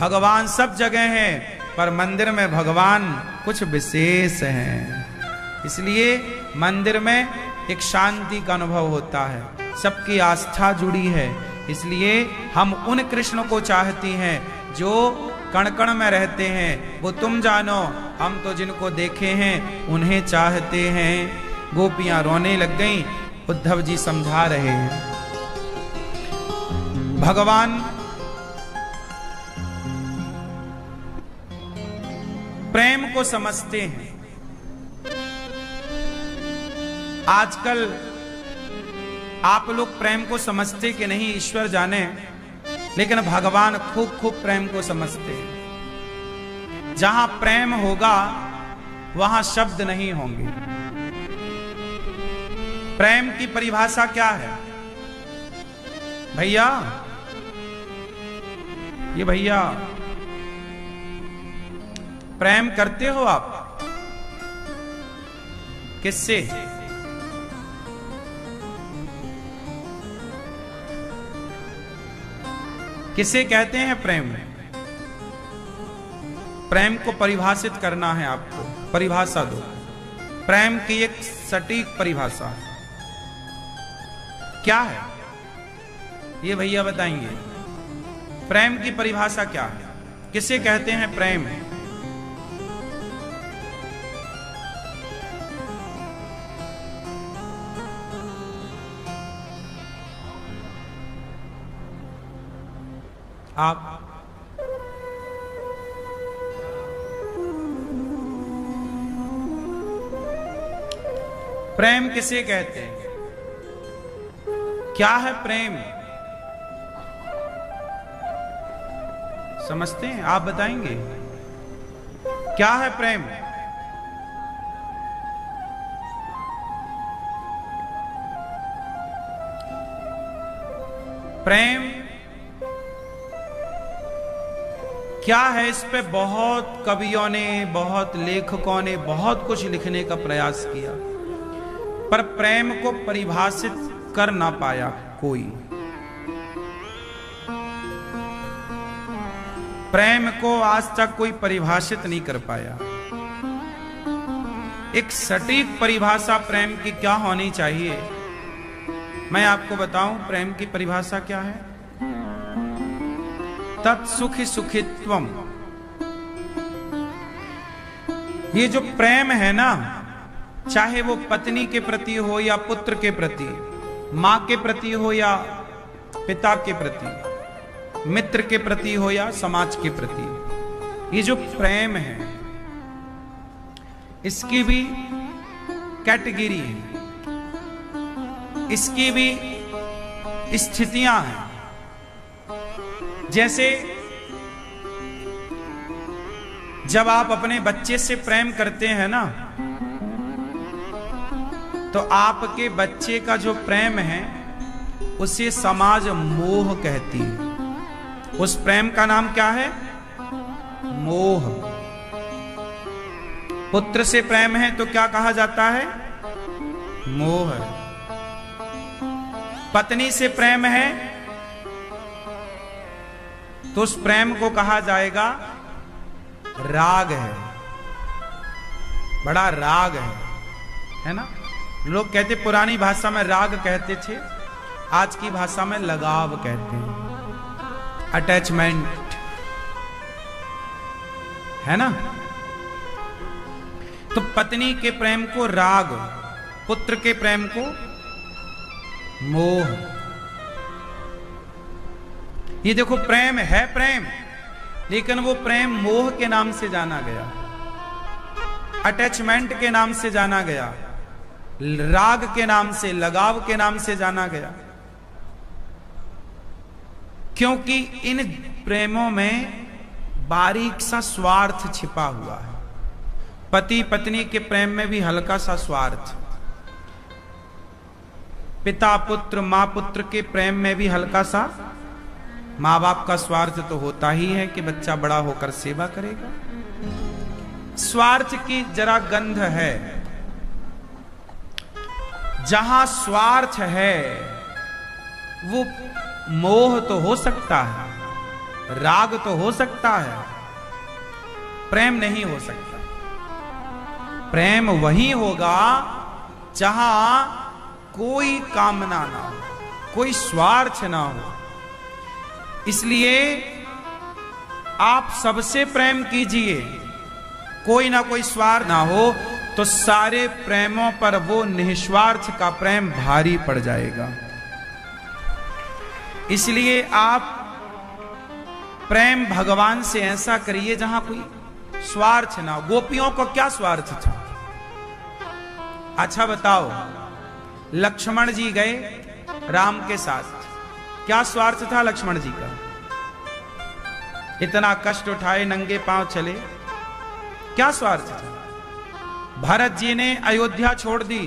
भगवान सब जगह है, पर मंदिर में भगवान कुछ विशेष है। इसलिए मंदिर में एक शांति का अनुभव होता है, सबकी आस्था जुड़ी है। इसलिए हम उन कृष्ण को चाहती हैं जो कण कण में रहते हैं। वो तुम जानो, हम तो जिनको देखे हैं उन्हें चाहते हैं। गोपियां रोने लग गईं, उद्धव जी समझा रहे हैं। भगवान प्रेम को समझते हैं। आजकल आप लोग प्रेम को समझते कि नहीं ईश्वर जाने, लेकिन भगवान खूब खूब प्रेम को समझते हैं। जहां प्रेम होगा वहां शब्द नहीं होंगे। प्रेम की परिभाषा क्या है भैया? ये भैया, प्रेम करते हो आप किससे? किसे कहते हैं प्रेम? प्रेम को परिभाषित करना है आपको, परिभाषा दो। प्रेम की एक सटीक परिभाषा क्या है? ये भैया बताएंगे। प्रेम की परिभाषा क्या है? किसे कहते हैं प्रेम? आप प्रेम किसे कहते हैं? क्या है प्रेम? समझते हैं? आप बताएंगे क्या है प्रेम? प्रेम क्या है? इस पे बहुत कवियों ने, बहुत लेखकों ने बहुत कुछ लिखने का प्रयास किया, पर प्रेम को परिभाषित कर ना पाया कोई। प्रेम को आज तक कोई परिभाषित नहीं कर पाया। एक सटीक परिभाषा प्रेम की क्या होनी चाहिए, मैं आपको बताऊं। प्रेम की परिभाषा क्या है? तत्सुखि सुखित्वम। ये जो प्रेम है ना, चाहे वो पत्नी के प्रति हो या पुत्र के प्रति, मां के प्रति हो या पिता के प्रति, मित्र के प्रति हो या समाज के प्रति, ये जो प्रेम है इसकी भी कैटेगरी है, इसकी भी स्थितियां हैं। जैसे जब आप अपने बच्चे से प्रेम करते हैं ना, तो आपके बच्चे का जो प्रेम है उसे समाज मोह कहती है। उस प्रेम का नाम क्या है? मोह। पुत्र से प्रेम है तो क्या कहा जाता है? मोह। पत्नी से प्रेम है तो उस प्रेम को कहा जाएगा राग है, बड़ा राग है ना। लोग कहते, पुरानी भाषा में राग कहते थे, आज की भाषा में लगाव कहते हैं, अटैचमेंट, है ना। तो पत्नी के प्रेम को राग, पुत्र के प्रेम को मोह। ये देखो, प्रेम है प्रेम, लेकिन वो प्रेम मोह के नाम से जाना गया, अटैचमेंट के नाम से जाना गया, राग के नाम से, लगाव के नाम से जाना गया। क्योंकि इन प्रेमों में बारीक सा स्वार्थ छिपा हुआ है। पति पत्नी के प्रेम में भी हल्का सा स्वार्थ, पिता पुत्र, मां पुत्र के प्रेम में भी हल्का सा, मां बाप का स्वार्थ तो होता ही है कि बच्चा बड़ा होकर सेवा करेगा। स्वार्थ की जरा गंध है। जहां स्वार्थ है वो मोह तो हो सकता है, राग तो हो सकता है, प्रेम नहीं हो सकता। प्रेम वही होगा जहां कोई कामना ना हो, कोई स्वार्थ ना हो। इसलिए आप सबसे प्रेम कीजिए, कोई ना कोई स्वार्थ ना हो, तो सारे प्रेमों पर वो निस्वार्थ का प्रेम भारी पड़ जाएगा। इसलिए आप प्रेम भगवान से ऐसा करिए जहां कोई स्वार्थ ना हो। गोपियों को क्या स्वार्थ था? अच्छा बताओ, लक्ष्मण जी गए राम के साथ, क्या स्वार्थ था लक्ष्मण जी का? इतना कष्ट उठाए, नंगे पांव चले, क्या स्वार्थ था? भरत जी ने अयोध्या छोड़ दी,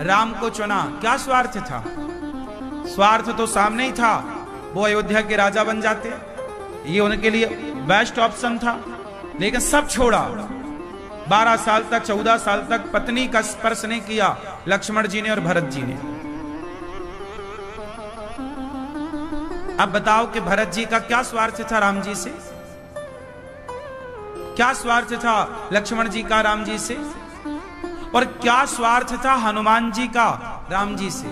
राम को चुना, क्या स्वार्थ था? स्वार्थ तो सामने ही था, वो अयोध्या के राजा बन जाते, ये उनके लिए बेस्ट ऑप्शन था, लेकिन सब छोड़ा। 12 साल तक, 14 साल तक पत्नी का स्पर्श नहीं किया लक्ष्मण जी ने और भरत जी ने। अब बताओ कि भरत जी का क्या स्वार्थ था राम जी से? क्या स्वार्थ था लक्ष्मण जी का राम जी से? और क्या स्वार्थ था हनुमान जी का राम जी से?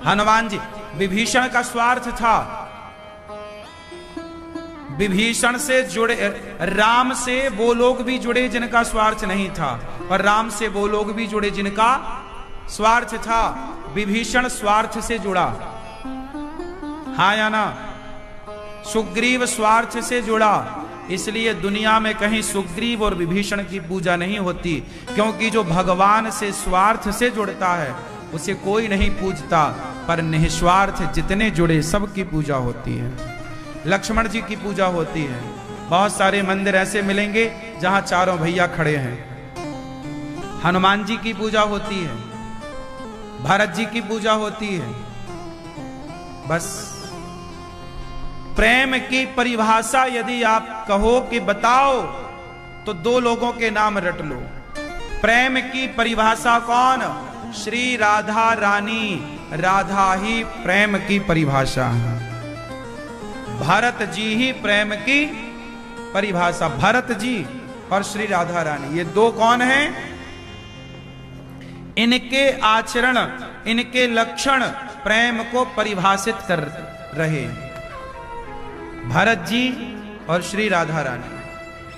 हनुमान जी, विभीषण का स्वार्थ था, विभीषण से जुड़े, राम से वो लोग भी जुड़े जिनका स्वार्थ नहीं था, और राम से वो लोग भी जुड़े जिनका स्वार्थ था। विभीषण स्वार्थ से जुड़ा, हाँ या ना? सुग्रीव स्वार्थ से जुड़ा, इसलिए दुनिया में कहीं सुग्रीव और विभीषण की पूजा नहीं होती, क्योंकि जो भगवान से स्वार्थ से जुड़ता है उसे कोई नहीं पूजता, पर निस्वार्थ जितने जुड़े सबकी पूजा होती है। लक्ष्मण जी की पूजा होती है। बहुत सारे मंदिर ऐसे मिलेंगे जहां चारों भैया खड़े हैं। हनुमान जी की पूजा होती है, भरत जी की पूजा होती है। बस प्रेम की परिभाषा यदि आप कहो कि बताओ, तो दो लोगों के नाम रट लो। प्रेम की परिभाषा कौन? श्री राधा रानी। राधा ही प्रेम की परिभाषा है। भरत जी ही प्रेम की परिभाषा। भरत जी और श्री राधा रानी, ये दो कौन हैं? इनके आचरण, इनके लक्षण प्रेम को परिभाषित कर रहे। भरत जी और श्री राधा रानी।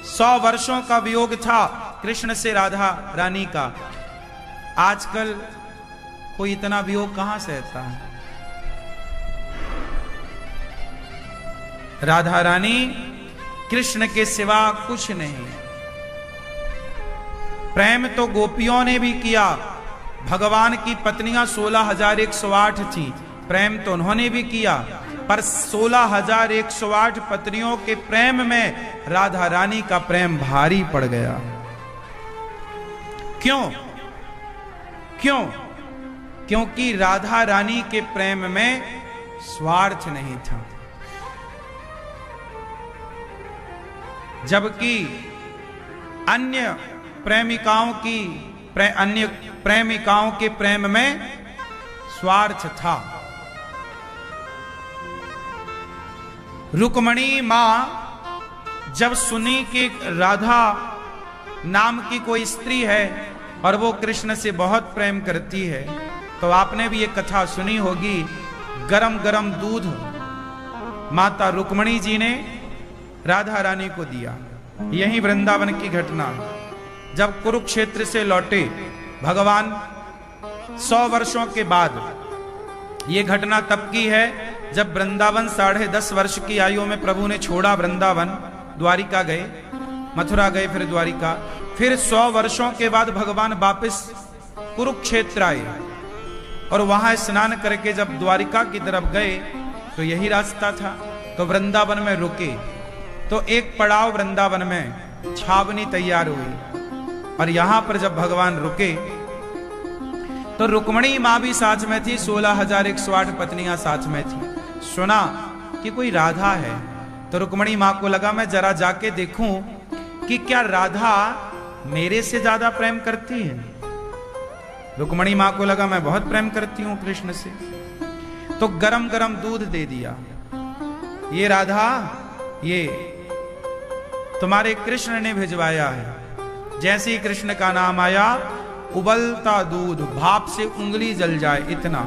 100 वर्षों का वियोग था कृष्ण से राधा रानी का। आजकल कोई इतना वियोग कहां सहता है? राधा रानी कृष्ण के सिवा कुछ नहीं। प्रेम तो गोपियों ने भी किया। भगवान की पत्नियां 16,108 थी, प्रेम तो उन्होंने भी किया, पर 16,108 पत्नियों के प्रेम में राधा रानी का प्रेम भारी पड़ गया। क्यों? क्यों? क्योंकि राधा रानी के प्रेम में स्वार्थ नहीं था, जबकि अन्य प्रेमिकाओं के प्रेम में स्वार्थ था। रुक्मणी मां जब सुनी कि राधा नाम की कोई स्त्री है और वो कृष्ण से बहुत प्रेम करती है, तो आपने भी ये कथा सुनी होगी। गरम गरम दूध माता रुक्मणी जी ने राधा रानी को दिया। यही वृंदावन की घटना। जब कुरुक्षेत्र से लौटे भगवान 100 वर्षों के बाद, ये घटना तब की है जब वृंदावन 10.5 वर्ष की आयु में प्रभु ने छोड़ा वृंदावन, द्वारिका गए, मथुरा गए, फिर द्वारिका। फिर 100 वर्षों के बाद भगवान वापस कुरुक्षेत्र आए और वहां स्नान करके जब द्वारिका की तरफ गए तो यही रास्ता था। तो वृंदावन में रुके, तो एक पड़ाव वृंदावन में छावनी तैयार हुई, और यहां पर जब भगवान रुके तो रुक्मणी मां भी साथ में थी, 16,108 पत्नियां साथ में थी। सुना कि कोई राधा है, तो रुक्मणी मां को लगा मैं जरा जाके देखूं कि क्या राधा मेरे से ज्यादा प्रेम करती है। रुक्मणी मां को लगा मैं बहुत प्रेम करती हूं कृष्ण से, तो गरम गरम दूध दे दिया। ये राधा, ये तुम्हारे कृष्ण ने भिजवाया है। जैसे ही कृष्ण का नाम आया, उबलता दूध, भाप से उंगली जल जाए इतना,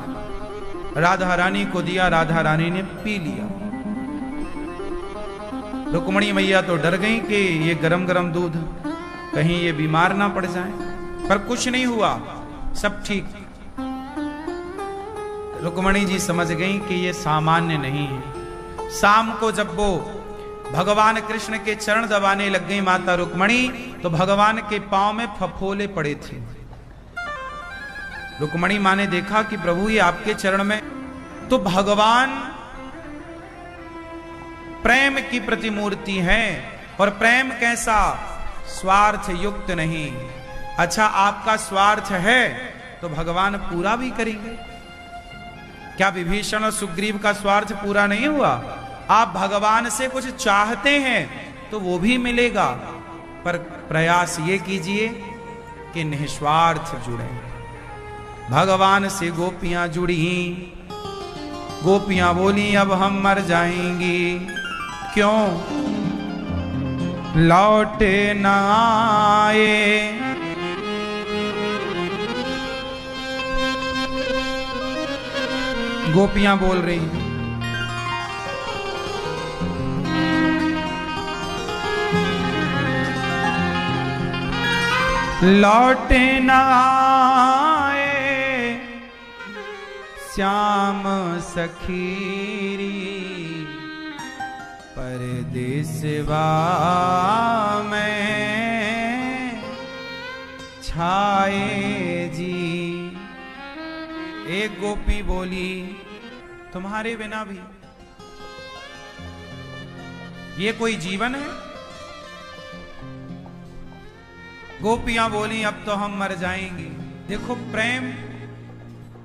राधा रानी को दिया। राधा रानी ने पी लिया। रुक्मणी मैया तो डर गई कि ये गरम गरम दूध कहीं ये बीमार ना पड़ जाए, पर कुछ नहीं हुआ, सब ठीक। रुक्मणी जी समझ गई कि ये सामान्य नहीं है। शाम को जब वो भगवान कृष्ण के चरण दबाने लग गई माता रुक्मणी, तो भगवान के पांव में फफोले पड़े थे। रुक्मणी मां ने देखा कि प्रभु ये आपके चरण में, तो भगवान प्रेम की प्रतिमूर्ति है, और प्रेम कैसा? स्वार्थ युक्त नहीं। अच्छा, आपका स्वार्थ है तो भगवान पूरा भी करेंगे। क्या विभीषण और सुग्रीव का स्वार्थ पूरा नहीं हुआ? आप भगवान से कुछ चाहते हैं तो वो भी मिलेगा, पर प्रयास ये कीजिए कि निस्वार्थ जुड़े। भगवान से गोपियां जुड़ी, गोपियां बोली अब हम मर जाएंगी, क्यों लौटे न आए। गोपियां बोल रही हैं, लौटे न आए श्याम सखीरी परदेसवा में छाए जी। एक गोपी बोली तुम्हारे बिना भी ये कोई जीवन है? गोपियां बोली अब तो हम मर जाएंगे। देखो प्रेम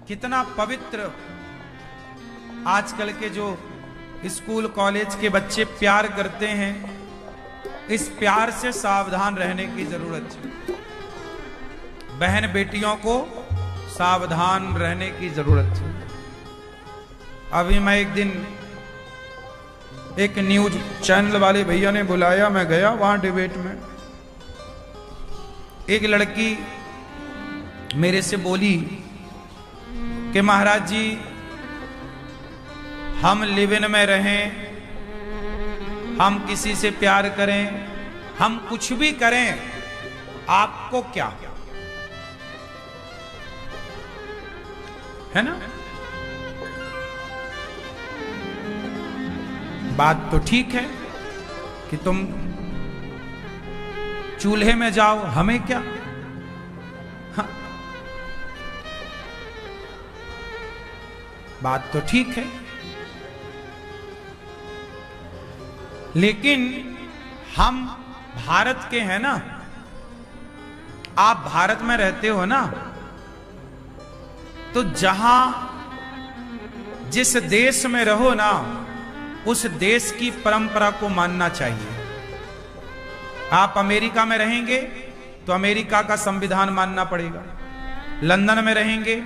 कितना पवित्र। आजकल के जो स्कूल कॉलेज के बच्चे प्यार करते हैं, इस प्यार से सावधान रहने की जरूरत है। बहन बेटियों को सावधान रहने की जरूरत है। अभी मैं एक दिन एक न्यूज चैनल वाले भैया ने बुलाया, मैं गया वहां डिबेट में। एक लड़की मेरे से बोली कि महाराज जी हम लिव इन में रहें, हम किसी से प्यार करें, हम कुछ भी करें, आपको क्या है ना? बात तो ठीक है कि तुम चूल्हे में जाओ, हमें क्या? हाँ, बात तो ठीक है, लेकिन हम भारत के हैं ना, आप भारत में रहते हो ना, तो जहां जिस देश में रहो ना, उस देश की परंपरा को मानना चाहिए। आप अमेरिका में रहेंगे तो अमेरिका का संविधान मानना पड़ेगा, लंदन में रहेंगे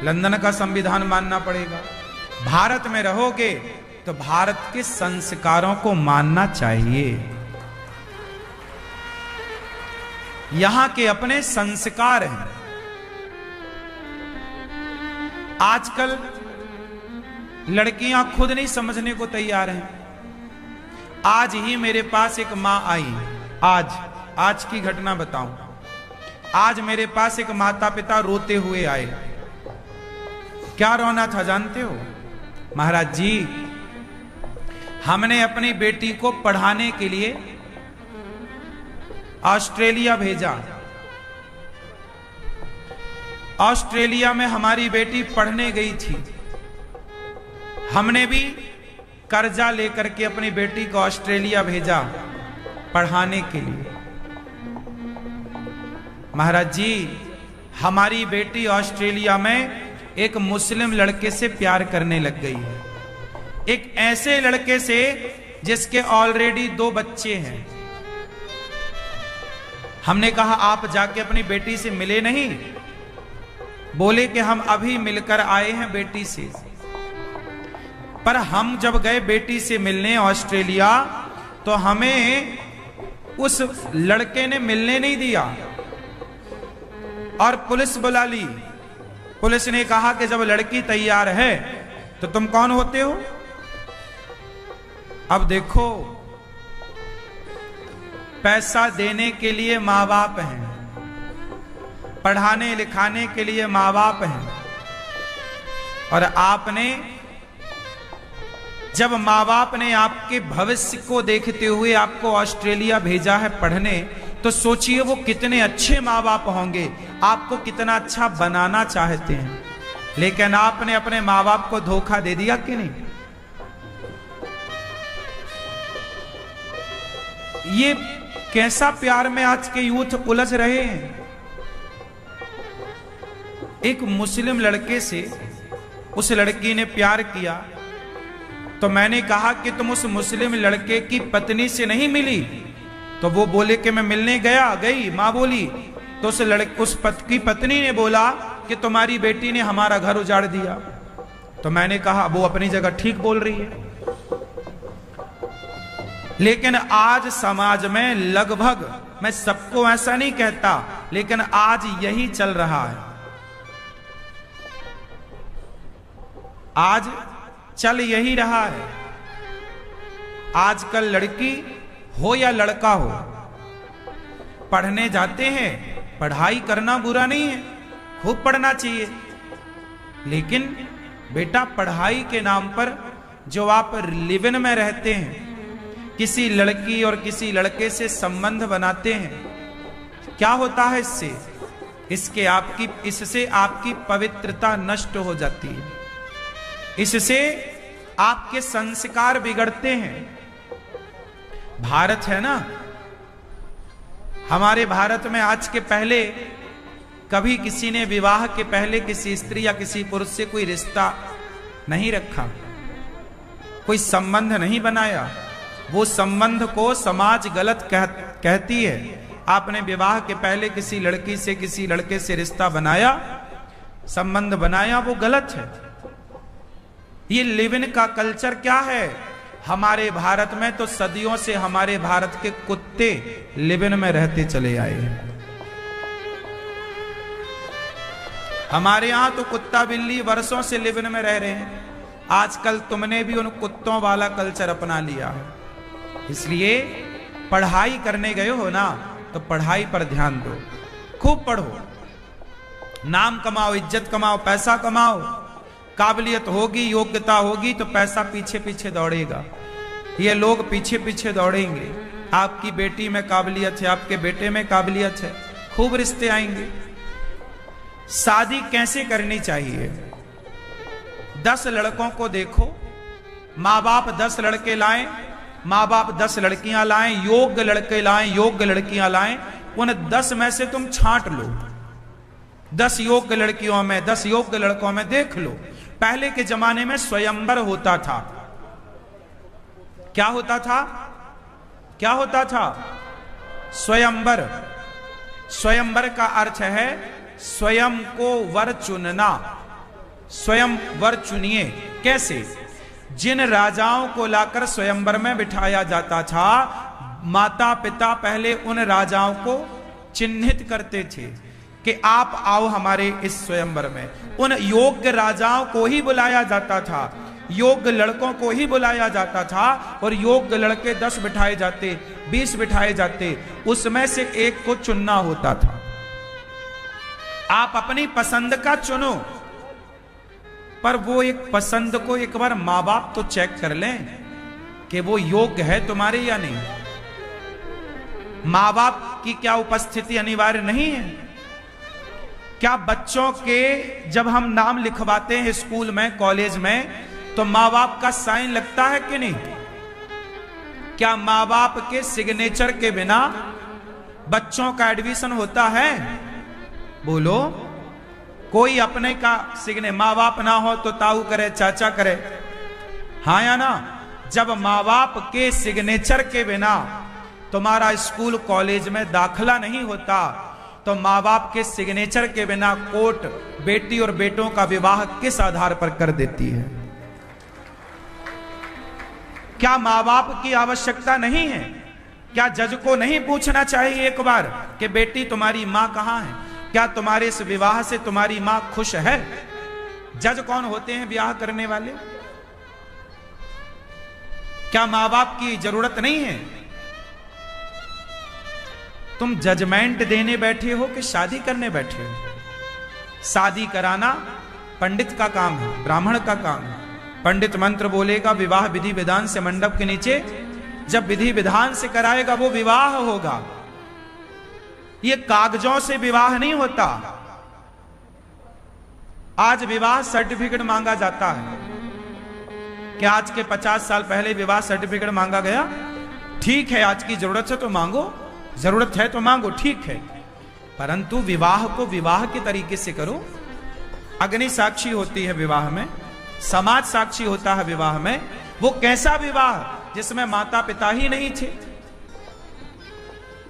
लंदन का संविधान मानना पड़ेगा, भारत में रहोगे तो भारत के संस्कारों को मानना चाहिए। यहां के अपने संस्कार हैं। आजकल लड़कियां खुद नहीं समझने को तैयार हैं। आज ही मेरे पास एक मां आई, आज की घटना बताऊं। आज मेरे पास एक माता पिता रोते हुए आए। क्या रोना था जानते हो? महाराज जी हमने अपनी बेटी को पढ़ाने के लिए ऑस्ट्रेलिया भेजा। ऑस्ट्रेलिया में हमारी बेटी पढ़ने गई थी। हमने भी कर्जा लेकर के अपनी बेटी को ऑस्ट्रेलिया भेजा पढ़ाने के लिए। महाराज जी हमारी बेटी ऑस्ट्रेलिया में एक मुस्लिम लड़के से प्यार करने लग गई है। एक ऐसे लड़के से जिसके ऑलरेडी 2 बच्चे हैं। हमने कहा आप जाके अपनी बेटी से मिले नहीं? बोले कि हम अभी मिलकर आए हैं बेटी से। पर हम जब गए बेटी से मिलने ऑस्ट्रेलिया, तो हमें उस लड़के ने मिलने नहीं दिया और पुलिस बुला ली। पुलिस ने कहा कि जब लड़की तैयार है तो तुम कौन होते हो? अब देखो, पैसा देने के लिए माँ बाप हैं, पढ़ाने लिखाने के लिए माँ बाप हैं, और आपने जब माँ बाप ने आपके भविष्य को देखते हुए आपको ऑस्ट्रेलिया भेजा है पढ़ने, तो सोचिए वो कितने अच्छे माँ बाप होंगे, आपको कितना अच्छा बनाना चाहते हैं। लेकिन आपने अपने माँ बाप को धोखा दे दिया कि नहीं? ये कैसा प्यार में आज के यूथ उलझ रहे हैं। एक मुस्लिम लड़के से उस लड़की ने प्यार किया, तो मैंने कहा कि तुम उस मुस्लिम लड़के की पत्नी से नहीं मिली? तो वो बोले कि मैं मिलने गई। माँ बोली तो उस की पत्नी ने बोला कि तुम्हारी बेटी ने हमारा घर उजाड़ दिया। तो मैंने कहा वो अपनी जगह ठीक बोल रही है। लेकिन आज समाज में लगभग, मैं सबको ऐसा नहीं कहता, लेकिन आज यही चल रहा है। आज चल यही रहा है। आजकल लड़की हो या लड़का हो, पढ़ने जाते हैं। पढ़ाई करना बुरा नहीं है, खूब पढ़ना चाहिए, लेकिन बेटा पढ़ाई के नाम पर जो आप लिव इन में रहते हैं, किसी लड़की और किसी लड़के से संबंध बनाते हैं, क्या होता है इससे आपकी पवित्रता नष्ट हो जाती है, इससे आपके संस्कार बिगड़ते हैं। भारत है ना, हमारे भारत में आज के पहले कभी किसी ने विवाह के पहले किसी स्त्री या किसी पुरुष से कोई रिश्ता नहीं रखा, कोई संबंध नहीं बनाया। वो संबंध को समाज गलत कहती है। आपने विवाह के पहले किसी लड़की से किसी लड़के से रिश्ता बनाया, संबंध बनाया, वो गलत है। ये लिव इन का कल्चर क्या है हमारे भारत में? तो सदियों से हमारे भारत के कुत्ते लिव इन में रहते चले आए हैं। हमारे यहां तो कुत्ता बिल्ली वर्षों से लिव इन में रह रहे हैं। आजकल तुमने भी उन कुत्तों वाला कल्चर अपना लिया है। इसलिए पढ़ाई करने गए हो ना, तो पढ़ाई पर ध्यान दो, खूब पढ़ो, नाम कमाओ, इज्जत कमाओ, पैसा कमाओ। काबिलियत होगी, योग्यता होगी तो पैसा पीछे पीछे दौड़ेगा, ये लोग पीछे पीछे दौड़ेंगे। आपकी बेटी में काबिलियत है, आपके बेटे में काबिलियत है, खूब रिश्ते आएंगे। शादी कैसे करनी चाहिए? 10 लड़कों को देखो, माँ बाप 10 लड़के लाएं, माँ बाप 10 लड़कियां लाएं, योग्य लड़के लाएं, योग्य लड़कियां लाएं। उन 10 में से तुम छांट लो, 10 योग्य लड़कियों में, 10 योग्य लड़कों में देख लो। पहले के जमाने में स्वयंवर होता था। क्या होता था? क्या होता था? स्वयंवर। स्वयंवर का अर्थ है स्वयं को वर चुनना। स्वयं वर चुनिए। कैसे? जिन राजाओं को लाकर स्वयंवर में बिठाया जाता था, माता पिता पहले उन राजाओं को चिन्हित करते थे कि आप आओ हमारे इस स्वयंवर में। उन योग्य राजाओं को ही बुलाया जाता था, योग्य लड़कों को ही बुलाया जाता था, और योग्य लड़के 10 बिठाए जाते, 20 बिठाए जाते, उसमें से एक को चुनना होता था। आप अपनी पसंद का चुनो, पर वो एक पसंद को एक बार माँ बाप तो चेक कर लें कि वो योग्य है तुम्हारे या नहीं। माँ बाप की क्या उपस्थिति अनिवार्य नहीं है? क्या बच्चों के जब हम नाम लिखवाते हैं स्कूल में, कॉलेज में, तो माँ बाप का साइन लगता है कि नहीं? क्या माँ बाप के सिग्नेचर के बिना बच्चों का एडमिशन होता है? बोलो। कोई अपने का सिग्ने, माँ बाप ना हो तो ताऊ करे, चाचा करे, हाँ या ना? जब माँ बाप के सिग्नेचर के बिना तुम्हारा स्कूल कॉलेज में दाखला नहीं होता, तो माँ बाप के सिग्नेचर के बिना कोर्ट बेटी और बेटों का विवाह किस आधार पर कर देती है? क्या माँ बाप की आवश्यकता नहीं है? क्या जज को नहीं पूछना चाहिए एक बार कि बेटी तुम्हारी माँ कहाँ है? क्या तुम्हारे इस विवाह से तुम्हारी माँ खुश है? जज कौन होते हैं ब्याह करने वाले? क्या माँ बाप की जरूरत नहीं है? तुम जजमेंट देने बैठे हो कि शादी करने बैठे हो? शादी कराना पंडित का काम है, ब्राह्मण का काम है। पंडित मंत्र बोलेगा, विवाह विधि विधान से मंडप के नीचे, जब विधि विधान से कराएगा वो विवाह होगा। ये कागजों से विवाह नहीं होता। आज विवाह सर्टिफिकेट मांगा जाता है। क्या आज के 50 साल पहले विवाह सर्टिफिकेट मांगा गया? ठीक है, आज की जरूरत है तो मांगो, जरूरत है तो मांगो, ठीक है, परंतु विवाह को विवाह के तरीके से करो। अग्नि साक्षी होती है विवाह में, समाज साक्षी होता है विवाह में। वो कैसा विवाह जिसमें माता पिता ही नहीं थे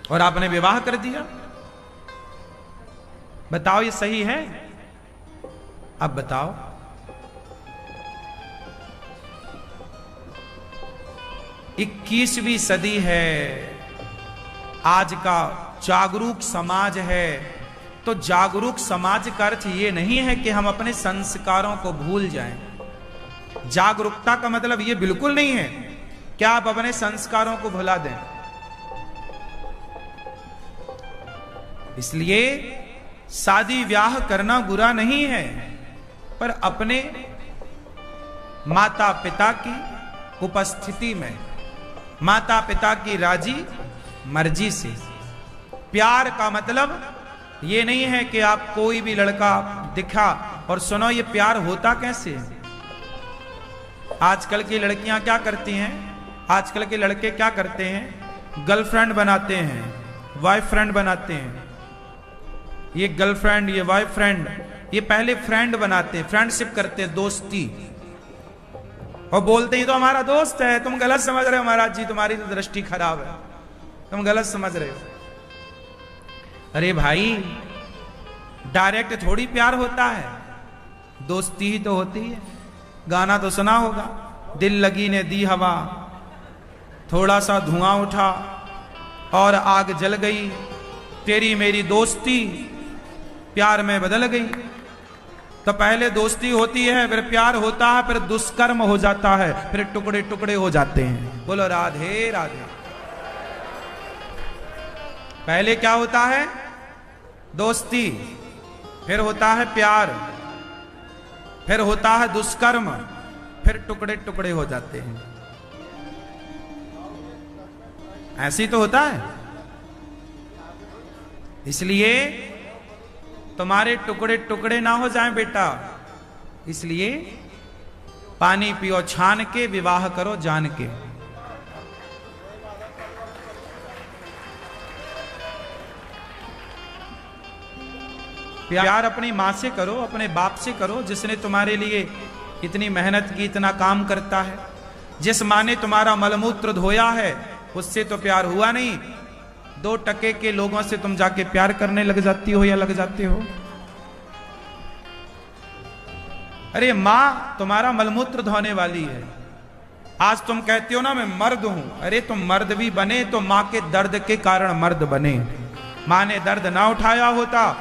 और आपने विवाह कर दिया? बताओ ये सही है? अब बताओ। इक्कीसवीं सदी है, आज का जागरूक समाज है। तो जागरूक समाज का अर्थ ये नहीं है कि हम अपने संस्कारों को भूल जाएं। जागरूकता का मतलब ये बिल्कुल नहीं है कि आप अपने संस्कारों को भुला दें। इसलिए शादी ब्याह करना बुरा नहीं है, पर अपने माता पिता की उपस्थिति में, माता पिता की राजी मर्जी से। प्यार का मतलब ये नहीं है कि आप कोई भी लड़का दिखा और सुनो। ये प्यार होता कैसे? आजकल की लड़कियां क्या करती हैं, आजकल के लड़के क्या करते हैं? गर्लफ्रेंड बनाते हैं, बॉयफ्रेंड बनाते हैं। ये गर्लफ्रेंड, ये बॉयफ्रेंड, ये पहले फ्रेंड बनाते हैं, फ्रेंडशिप करते हैं, दोस्ती, और बोलते ही तो हमारा दोस्त है। तुम गलत समझ रहे हो महाराज जी, तुम्हारी तो दृष्टि खराब है, तुम गलत समझ रहे हो। अरे भाई, डायरेक्ट थोड़ी प्यार होता है, दोस्ती ही तो होती है। गाना तो सुना होगा, दिल लगी ने दी हवा, थोड़ा सा धुआं उठा और आग जल गई, तेरी मेरी दोस्ती प्यार में बदल गई। तो पहले दोस्ती होती है, फिर प्यार होता है, फिर दुष्कर्म हो जाता है, फिर टुकड़े टुकड़े हो जाते हैं। बोलो राधे राधे। पहले क्या होता है? दोस्ती, फिर होता है प्यार, फिर होता है दुष्कर्म, फिर टुकड़े टुकड़े हो जाते हैं। ऐसे ही तो होता है। इसलिए तुम्हारे टुकड़े टुकड़े ना हो जाएं बेटा, इसलिए पानी पियो छान के, विवाह करो जान के। प्यार अपनी मां से करो, अपने बाप से करो, जिसने तुम्हारे लिए इतनी मेहनत की, इतना काम करता है। जिस मां ने तुम्हारा मलमूत्र धोया है, उससे तो प्यार हुआ नहीं। 2 टके के लोगों से तुम जाके प्यार करने लग जाती हो या लग जाते हो। अरे मां तुम्हारा मलमूत्र धोने वाली है। आज तुम कहते हो ना मैं मर्द हूं, अरे तुम मर्द भी बने तो मां के दर्द के कारण मर्द बने। मां ने दर्द ना उठाया होता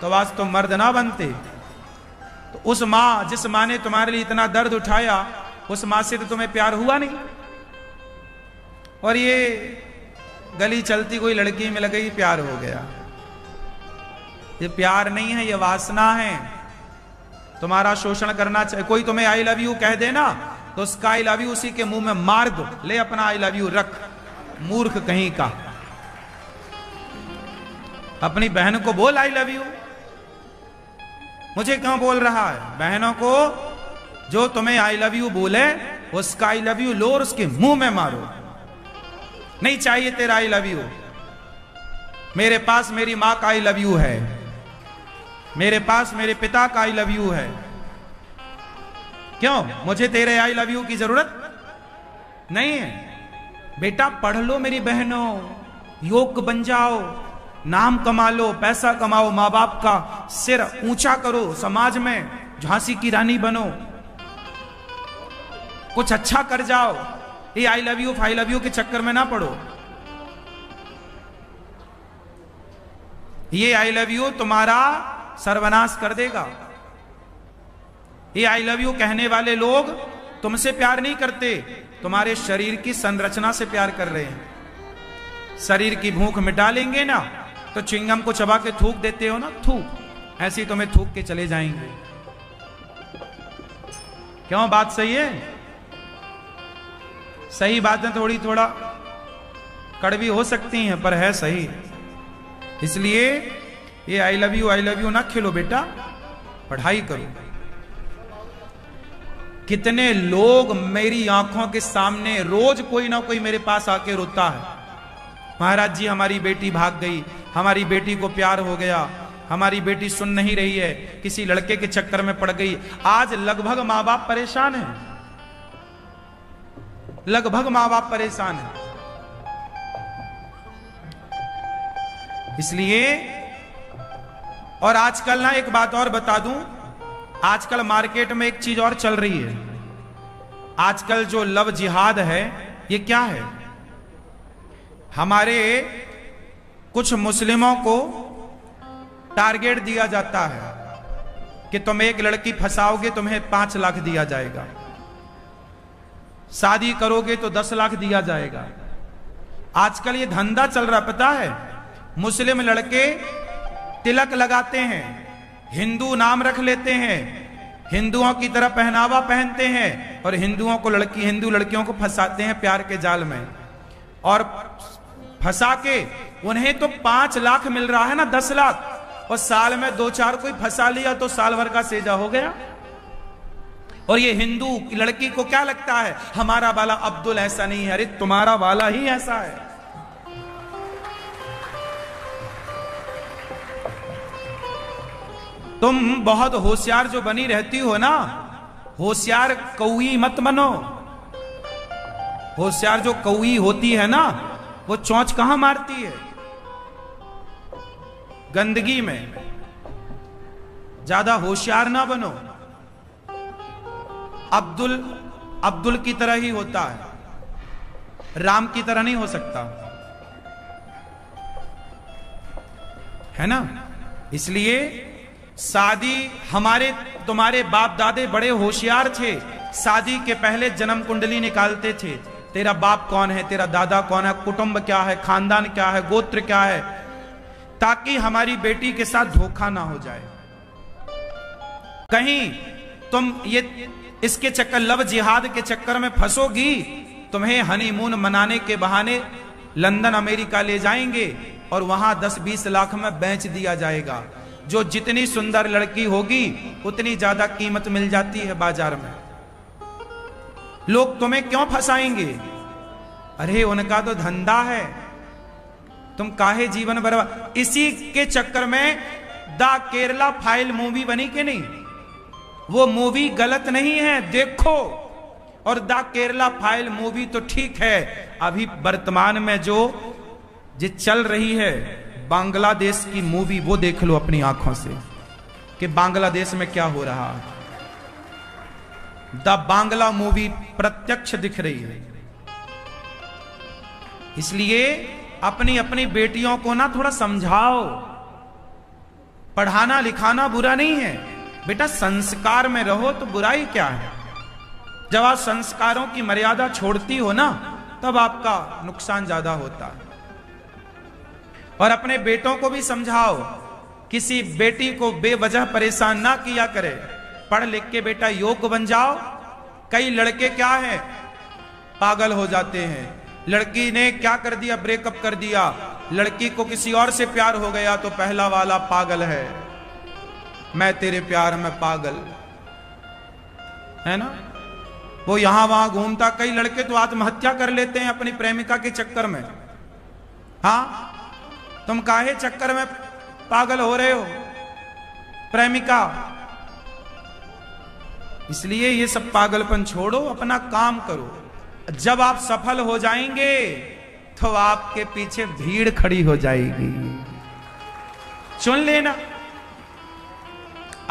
तो आज तुम मर्द ना बनते। तो उस मां, जिस मां ने तुम्हारे लिए इतना दर्द उठाया, उस मां से तो तुम्हें प्यार हुआ नहीं। और ये गली चलती कोई लड़की मिल गई, प्यार हो गया। ये प्यार नहीं है, ये वासना है। तुम्हारा शोषण करना चाहिए। कोई तुम्हें आई लव यू कह देना तो उसका आई लव यू उसी के मुंह में मार दो। ले अपना आई लव यू रख, मूर्ख कहीं का। अपनी बहन को बोल आई लव यू। मुझे क्यों बोल रहा है? बहनों को जो तुम्हें आई लव यू बोले, उसका आई लव यू लो और उसके मुंह में मारो। नहीं चाहिए तेरा आई लव यू। मेरे पास मेरी मां का आई लव यू है, मेरे पास मेरे पिता का आई लव यू है। क्यों? मुझे तेरे आई लव यू की जरूरत नहीं है। बेटा पढ़ लो मेरी बहनों, योग्य बन जाओ, नाम कमा लो, पैसा कमाओ, मां बाप का सिर ऊंचा करो, समाज में झांसी की रानी बनो, कुछ अच्छा कर जाओ। ये आई लव यू फाई लव यू के चक्कर में ना पड़ो। ये आई लव यू तुम्हारा सर्वनाश कर देगा। ये आई लव यू कहने वाले लोग तुमसे प्यार नहीं करते, तुम्हारे शरीर की संरचना से प्यार कर रहे हैं। शरीर की भूख मिटा लेंगे ना तो चिंगम को चबा के थूक देते हो ना, थूक, ऐसे ही तुम्हें थूक के चले जाएंगे। क्यों? बात सही है? सही बातें थोड़ी थोड़ा कड़वी हो सकती हैं, पर है सही। इसलिए ये आई लव यू ना खेलो बेटा, पढ़ाई करो। कितने लोग मेरी आंखों के सामने रोज कोई ना कोई मेरे पास आके रोता है, महाराज जी हमारी बेटी भाग गई, हमारी बेटी को प्यार हो गया, हमारी बेटी सुन नहीं रही है, किसी लड़के के चक्कर में पड़ गई। आज लगभग मां बाप परेशान हैं, लगभग मां बाप परेशान हैं। इसलिए और आजकल ना एक बात और बता दूं, आजकल मार्केट में एक चीज और चल रही है। आजकल जो लव जिहाद है, ये क्या है? हमारे कुछ मुस्लिमों को टारगेट दिया जाता है कि तुम एक लड़की फंसाओगे तुम्हें 5 लाख दिया जाएगा, शादी करोगे तो 10 लाख दिया जाएगा। आजकल ये धंधा चल रहा, पता है? मुस्लिम लड़के तिलक लगाते हैं, हिंदू नाम रख लेते हैं, हिंदुओं की तरह पहनावा पहनते हैं और हिंदू लड़कियों को फंसाते हैं प्यार के जाल में, और फंसा के उन्हें तो 5 लाख मिल रहा है ना, 10 लाख, और साल में 2-4 कोई फंसा लिया तो साल भर का सेजा हो गया। और ये हिंदू लड़की को क्या लगता है, हमारा वाला अब्दुल ऐसा नहीं है, अरे तुम्हारा वाला ही ऐसा है। तुम बहुत होशियार जो बनी रहती हो ना, होशियार कौई मत बनो। होशियार जो कौई होती है ना, वो चोंच कहां मारती है, गंदगी में। ज्यादा होशियार ना बनो। अब्दुल की तरह ही होता है, राम की तरह नहीं हो सकता, है ना। इसलिए शादी, तुम्हारे बाप दादे बड़े होशियार थे, शादी के पहले जन्म कुंडली निकालते थे, तेरा बाप कौन है, तेरा दादा कौन है, कुटुंब क्या है, खानदान क्या है, गोत्र क्या है, ताकि हमारी बेटी के साथ धोखा ना हो जाए। कहीं तुम ये इसके चक्कर, लव जिहाद के चक्कर में फंसोगी, तुम्हें हनीमून मनाने के बहाने लंदन अमेरिका ले जाएंगे और वहां 10-20 लाख में बेच दिया जाएगा। जो जितनी सुंदर लड़की होगी उतनी ज्यादा कीमत मिल जाती है बाजार में। लोग तुम्हें क्यों फंसाएंगे, अरे उनका तो धंधा है, तुम काहे जीवन बर्बाद। इसी के चक्कर में द केरला फाइल मूवी बनी कि नहीं, वो मूवी गलत नहीं है, देखो। और द केरला फाइल मूवी तो ठीक है, अभी वर्तमान में जो चल रही है बांग्लादेश की मूवी, वो देख लो अपनी आंखों से कि बांग्लादेश में क्या हो रहा है। द बांग्ला मूवी प्रत्यक्ष दिख रही है। इसलिए अपनी अपनी बेटियों को ना थोड़ा समझाओ। पढ़ाना लिखाना बुरा नहीं है बेटा, संस्कार में रहो तो बुराई क्या है। जब आप संस्कारों की मर्यादा छोड़ती हो ना, तब आपका नुकसान ज्यादा होता है। और अपने बेटों को भी समझाओ, किसी बेटी को बेवजह परेशान ना किया करे। पढ़ लिख के बेटा योग्य बन जाओ। कई लड़के क्या है, पागल हो जाते हैं। लड़की ने क्या कर दिया, ब्रेकअप कर दिया, लड़की को किसी और से प्यार हो गया तो पहला वाला पागल है, मैं तेरे प्यार में पागल, है ना। वो यहां वहां घूमता। कई लड़के तो आत्महत्या कर लेते हैं अपनी प्रेमिका के चक्कर में। हाँ, तुम काहे चक्कर में पागल हो रहे हो प्रेमिका। इसलिए ये सब पागलपन छोड़ो, अपना काम करो। जब आप सफल हो जाएंगे तो आपके पीछे भीड़ खड़ी हो जाएगी। चुन लेना,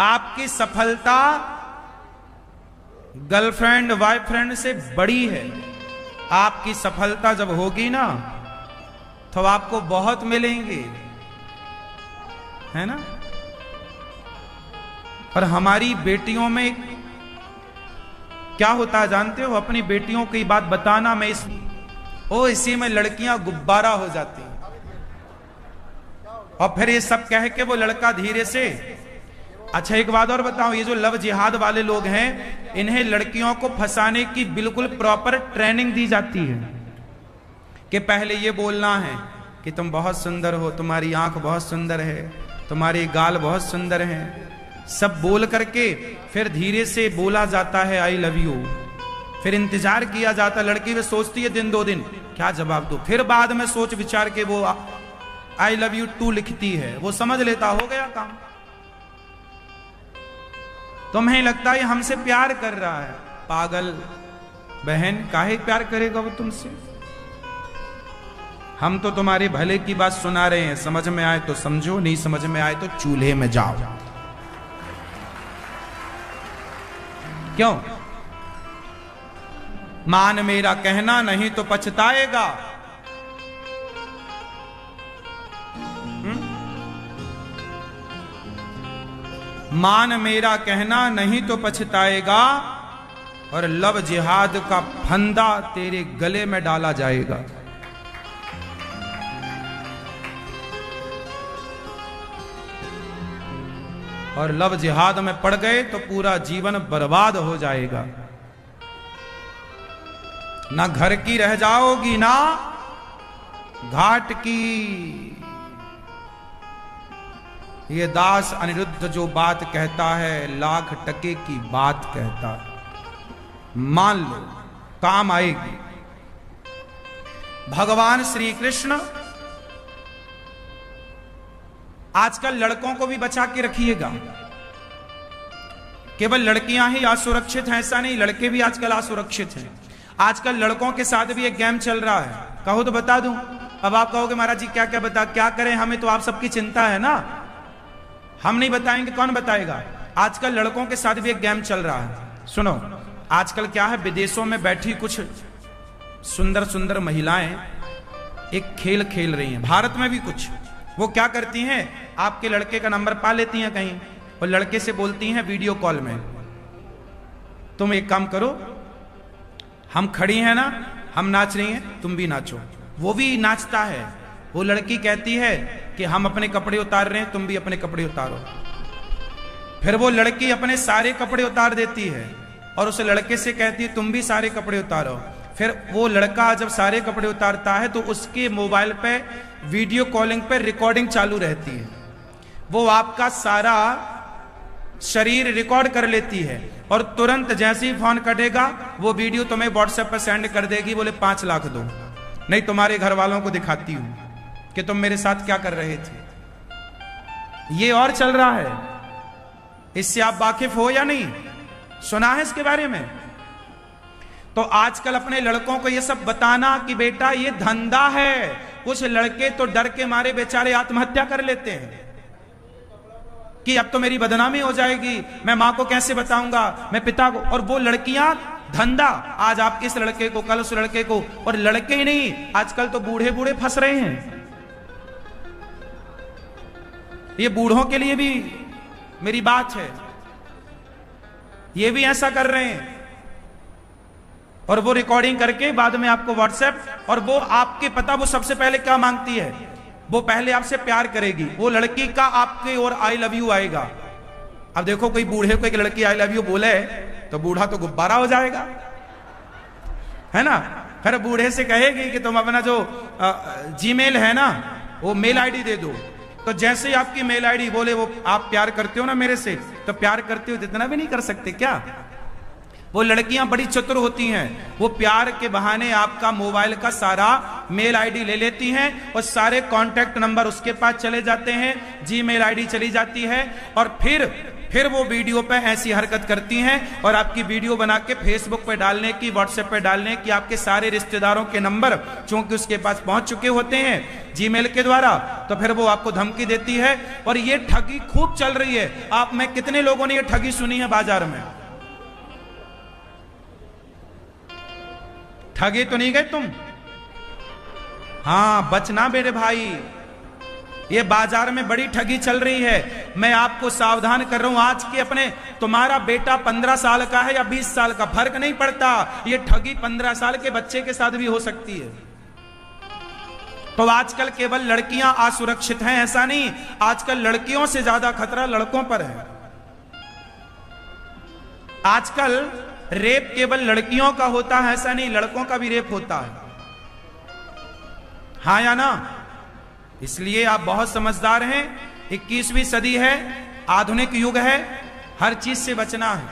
आपकी सफलता गर्लफ्रेंड बॉयफ्रेंड से बड़ी है। आपकी सफलता जब होगी ना तो आपको बहुत मिलेंगे, है ना। पर हमारी बेटियों में क्या होता है जानते हो, अपनी बेटियों की बात बताना मैं इसी में लड़कियां गुब्बारा हो जाती हैं। और फिर ये सब कह के वो लड़का धीरे से। अच्छा एक बात और बताऊं, ये जो लव जिहाद वाले लोग हैं, इन्हें लड़कियों को फंसाने की बिल्कुल प्रॉपर ट्रेनिंग दी जाती है कि पहले ये बोलना है कि तुम बहुत सुंदर हो, तुम्हारी आंख बहुत सुंदर है, तुम्हारे गाल बहुत सुंदर हैं। सब बोल करके फिर धीरे से बोला जाता है आई लव यू। फिर इंतजार किया जाता, लड़की भी सोचती है दिन 2 दिन क्या जवाब दो, फिर बाद में सोच विचार के वो आई लव यू 2 लिखती है। वो समझ लेता हो गया काम। तुम्हें लगता है हमसे प्यार कर रहा है, पागल बहन, काहे प्यार करेगा वो तुमसे। हम तो तुम्हारे भले की बात सुना रहे हैं, समझ में आए तो समझो, नहीं समझ में आए तो चूल्हे में जाओ। क्यों? मान मेरा कहना नहीं तो पछताएगा। मान मेरा कहना नहीं तो पछताएगा, और लव जिहाद का फंदा तेरे गले में डाला जाएगा। और लव जिहाद में पड़ गए तो पूरा जीवन बर्बाद हो जाएगा। ना घर की रह जाओगी ना घाट की। ये दास अनिरुद्ध जो बात कहता है लाख टके की बात कहता है, मान लो काम आएगी। भगवान श्री कृष्ण आजकल लड़कों को भी बचा के रखिएगा। केवल लड़कियां ही असुरक्षित हैं ऐसा नहीं, लड़के भी आजकल असुरक्षित हैं। आजकल लड़कों के साथ भी एक गेम चल रहा है, कहो तो बता दूं। अब आप कहोगे महाराज जी क्या करें, हमें तो आप सबकी चिंता है ना, हम नहीं बताएंगे कौन बताएगा। आजकल लड़कों के साथ भी एक गेम चल रहा है। सुनो, आजकल क्या है, विदेशों में बैठी कुछ सुंदर सुंदर महिलाएं एक खेल खेल रही हैं, भारत में भी कुछ। वो क्या करती हैं, आपके लड़के का नंबर पा लेती हैं कहीं और लड़के से बोलती हैं वीडियो कॉल में, तुम एक काम करो, हम खड़ी हैं ना, हम नाच रही हैं, तुम भी नाचो। वो भी नाचता है। वो लड़की कहती है कि हम अपने कपड़े उतार रहे हैं, तुम भी अपने कपड़े उतारो। फिर वो लड़की अपने सारे कपड़े उतार देती है और उस लड़के से कहती है तुम भी सारे कपड़े उतारो। फिर वो लड़का जब सारे कपड़े उतारता है तो उसके मोबाइल पे वीडियो कॉलिंग पे रिकॉर्डिंग चालू रहती है। वो आपका सारा शरीर रिकॉर्ड कर लेती है और तुरंत जैसे ही फोन कटेगा वो वीडियो तुम्हें व्हाट्सएप पर सेंड कर देगी, बोले 5 लाख दो, नहीं तुम्हारे घर वालों को दिखाती हूं कि तुम मेरे साथ क्या कर रहे थे। ये और चल रहा है, इससे आप वाकिफ हो या नहीं, सुना है इसके बारे में? तो आजकल अपने लड़कों को ये सब बताना कि बेटा ये धंधा है। कुछ लड़के तो डर के मारे बेचारे आत्महत्या कर लेते हैं कि अब तो मेरी बदनामी हो जाएगी, मैं मां को कैसे बताऊंगा, मैं पिता को। और वो लड़कियां धंधा, आज आप इस लड़के को, कल उस लड़के को। और लड़के ही नहीं, आजकल तो बूढ़े बूढ़े फंस रहे हैं। ये बूढ़ों के लिए भी मेरी बात है, ये भी ऐसा कर रहे हैं और वो रिकॉर्डिंग करके बाद में आपको व्हाट्सएप। और वो आपके पता वो सबसे पहले क्या मांगती है, वो पहले आपसे प्यार करेगी। वो लड़की का आपके और आई लव यू आएगा। अब देखो कोई बूढ़े को एक लड़की आई लव यू बोले तो बूढ़ा तो गुब्बारा हो जाएगा, है ना। फिर बूढ़े से कहेगी कि तुम अपना जो जीमेल है ना वो मेल आईडी दे दो। तो जैसे ही आपकी मेल आईडी बोले वो आप प्यार करते हो ना मेरे से, तो प्यार करते हो जितना भी नहीं कर सकते क्या। वो लड़कियां बड़ी चतुर होती हैं, वो प्यार के बहाने आपका मोबाइल का सारा मेल आईडी ले लेती हैं और सारे कांटेक्ट नंबर उसके पास चले जाते हैं, जीमेल आईडी चली जाती है। और फिर वो वीडियो पे ऐसी हरकत करती हैं और आपकी वीडियो बना के फेसबुक पे डालने की, व्हाट्सएप पे डालने की। आपके सारे रिश्तेदारों के नंबर चूंकि उसके पास पहुंच चुके होते हैं जीमेल के द्वारा, तो फिर वो आपको धमकी देती है। और ये ठगी खूब चल रही है। आप में कितने लोगों ने ये ठगी सुनी है बाजार में? ठगे तो नहीं गए तुम? हाँ, बचना मेरे भाई, ये बाजार में बड़ी ठगी चल रही है। मैं आपको सावधान कर रहा हूं। आज के अपने तुम्हारा बेटा 15 साल का है या 20 साल का, फर्क नहीं पड़ता। ये ठगी 15 साल के बच्चे के साथ भी हो सकती है। तो आजकल केवल लड़कियां असुरक्षित हैं ऐसा नहीं, आजकल लड़कियों से ज्यादा खतरा लड़कों पर है। आजकल रेप केवल लड़कियों का होता है ऐसा नहीं, लड़कों का भी रेप होता है, हाँ या ना। इसलिए आप बहुत समझदार हैं। 21वीं सदी है, आधुनिक युग है, हर चीज से बचना है।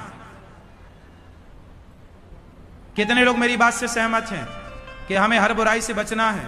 कितने लोग मेरी बात से सहमत हैं कि हमें हर बुराई से बचना है?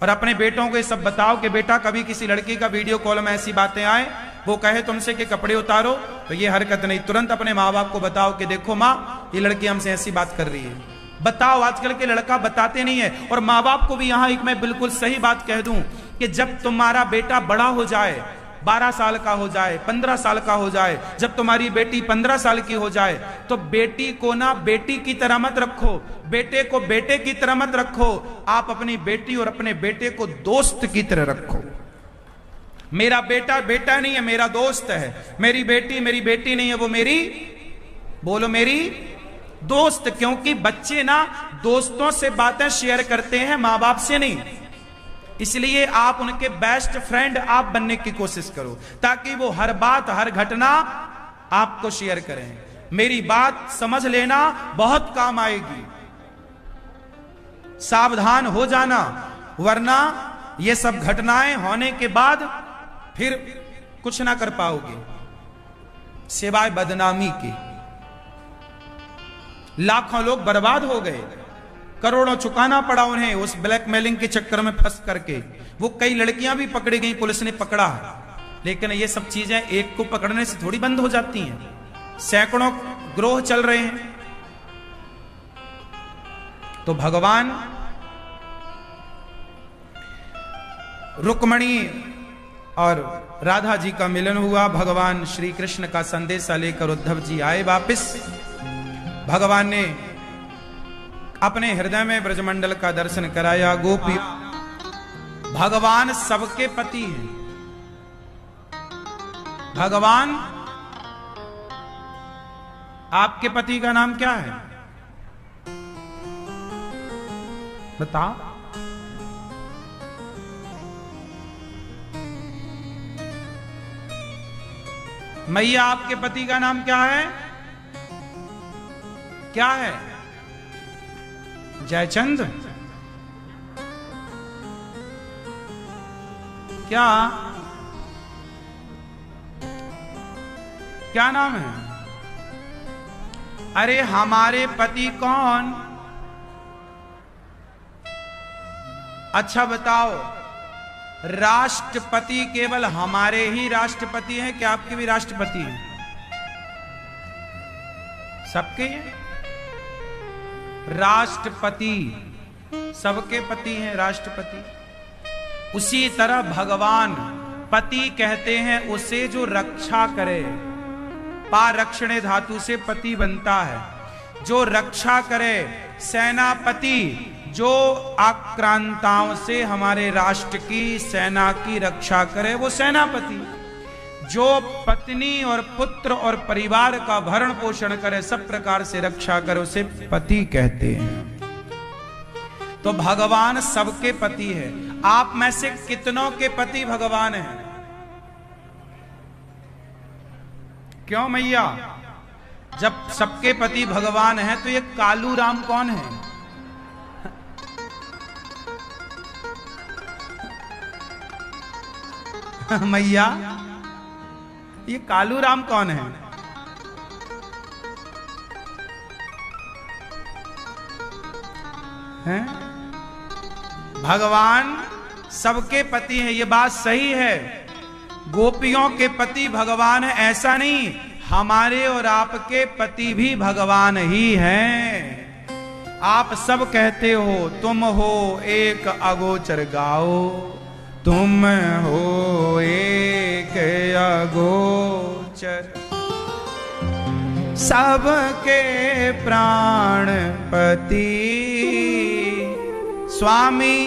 और अपने बेटों को ये सब बताओ कि बेटा कभी किसी लड़की का वीडियो कॉल में ऐसी बातें आए, वो कहे तुमसे कि कपड़े उतारो, तो ये हरकत नहीं। तुरंत अपने माँ बाप को बताओ कि देखो माँ, ये लड़की हमसे ऐसी बात कर रही है। बताओ, आजकल के लड़का बताते नहीं है। और माँ बाप को भी यहां एक मैं बिल्कुल सही बात कह दूं कि जब तुम्हारा बेटा बड़ा हो जाए, 12 साल का हो जाए, 15 साल का हो जाए, जब तुम्हारी बेटी 15 साल की हो जाए, तो बेटी को ना बेटी की तरह मत रखो, बेटे को बेटे की तरह मत रखो। आप अपनी बेटी और अपने बेटे को दोस्त की तरह रखो। मेरा बेटा बेटा नहीं है, मेरा दोस्त है। मेरी बेटी नहीं है, वो मेरी, बोलो मेरी दोस्त। क्योंकि बच्चे ना दोस्तों से बातें शेयर करते हैं, मां बाप से नहीं। इसलिए आप उनके बेस्ट फ्रेंड आप बनने की कोशिश करो, ताकि वो हर बात हर घटना आपको शेयर करें। मेरी बात समझ लेना, बहुत काम आएगी। सावधान हो जाना, वरना ये सब घटनाएं होने के बाद फिर कुछ ना कर पाओगे सिवाय बदनामी के। लाखों लोग बर्बाद हो गए, करोड़ों चुकाना पड़ा उन्हें उस ब्लैकमेलिंग के चक्कर में फंस करके। वो कई लड़कियां भी पकड़ी गई, पुलिस ने पकड़ा, लेकिन ये सब चीजें एक को पकड़ने से थोड़ी बंद हो जाती हैं। सैकड़ों ग्रोह चल रहे हैं। तो भगवान रुक्मणी और राधा जी का मिलन हुआ। भगवान श्री कृष्ण का संदेशा लेकर उद्धव जी आए वापस। भगवान ने अपने हृदय में ब्रजमंडल का दर्शन कराया। गोपी, भगवान सबके पति हैं। भगवान, आपके पति का नाम क्या है बताओ? मैया, आपके पति का नाम क्या है? क्या है? जयचंद? क्या क्या नाम है? अरे हमारे पति कौन? अच्छा बताओ, राष्ट्रपति केवल हमारे ही राष्ट्रपति हैं क्या आपके भी राष्ट्रपति हैं? सबके हैं। राष्ट्रपति सबके पति हैं, राष्ट्रपति। उसी तरह भगवान पति कहते हैं उसे जो रक्षा करे। पारक्षणे धातु से पति बनता है, जो रक्षा करे। सेनापति जो आक्रांताओं से हमारे राष्ट्र की सेना की रक्षा करे, वो सेनापति। जो पत्नी और पुत्र और परिवार का भरण पोषण करे, सब प्रकार से रक्षा करे, उसे पति कहते हैं। तो भगवान सबके पति है। आप में से कितनों के पति भगवान हैं? क्यों मैया? जब सबके पति भगवान हैं तो ये कालू राम कौन है? मैया, ये कालू राम कौन है? हैं? भगवान सबके पति हैं, ये बात सही है। गोपियों के पति भगवान है ऐसा नहीं, हमारे और आपके पति भी भगवान ही हैं। आप सब कहते हो तुम हो एक अगोचर गाओ, तुम हो एक अगोचर, सबके प्राणपति स्वामी।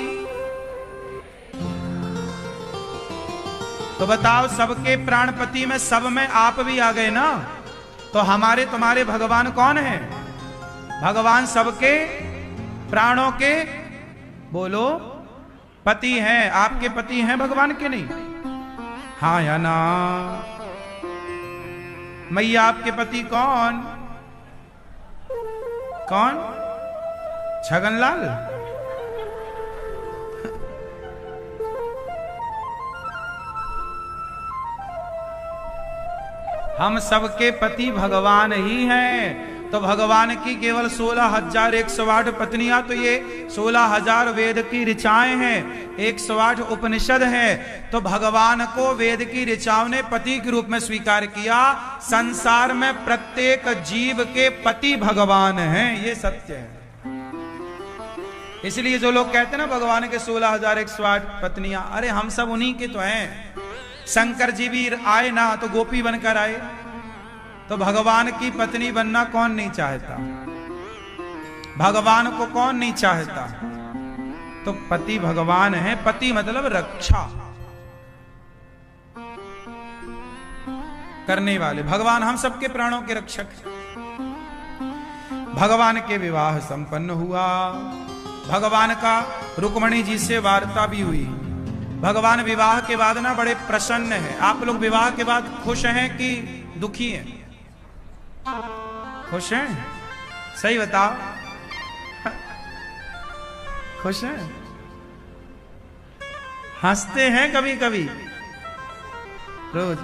तो बताओ, सबके प्राणपति में सब में आप भी आ गए ना। तो हमारे तुम्हारे भगवान कौन है? भगवान सबके प्राणों के बोलो पति हैं। आपके पति हैं भगवान के नहीं? हाँ या ना? मैया, आपके पति कौन? कौन? छगनलाल? हम सबके पति भगवान ही हैं। तो भगवान की केवल 16,108 पत्नियां, तो ये 16,000 वेद की ऋचाएं हैं, 108 उपनिषद हैं। तो भगवान को वेद की ऋचाओं ने पति के रूप में स्वीकार किया। संसार में प्रत्येक जीव के पति भगवान हैं, ये सत्य है। इसलिए जो लोग कहते हैं ना भगवान के 16,108 पत्नियां, अरे हम सब उन्हीं के तो हैं। शंकर जी भी आए ना तो गोपी बनकर आए। तो भगवान की पत्नी बनना कौन नहीं चाहता? भगवान को कौन नहीं चाहता? तो पति भगवान है। पति मतलब रक्षा करने वाले। भगवान हम सबके प्राणों के रक्षक। भगवान के विवाह संपन्न हुआ। भगवान का रुक्मणी जी से वार्ता भी हुई। भगवान विवाह के बाद ना बड़े प्रसन्न हैं। आप लोग विवाह के बाद खुश हैं कि दुखी हैं? खुश हैं? सही बताओ, खुश हैं? हंसते हैं कभी कभी? रोज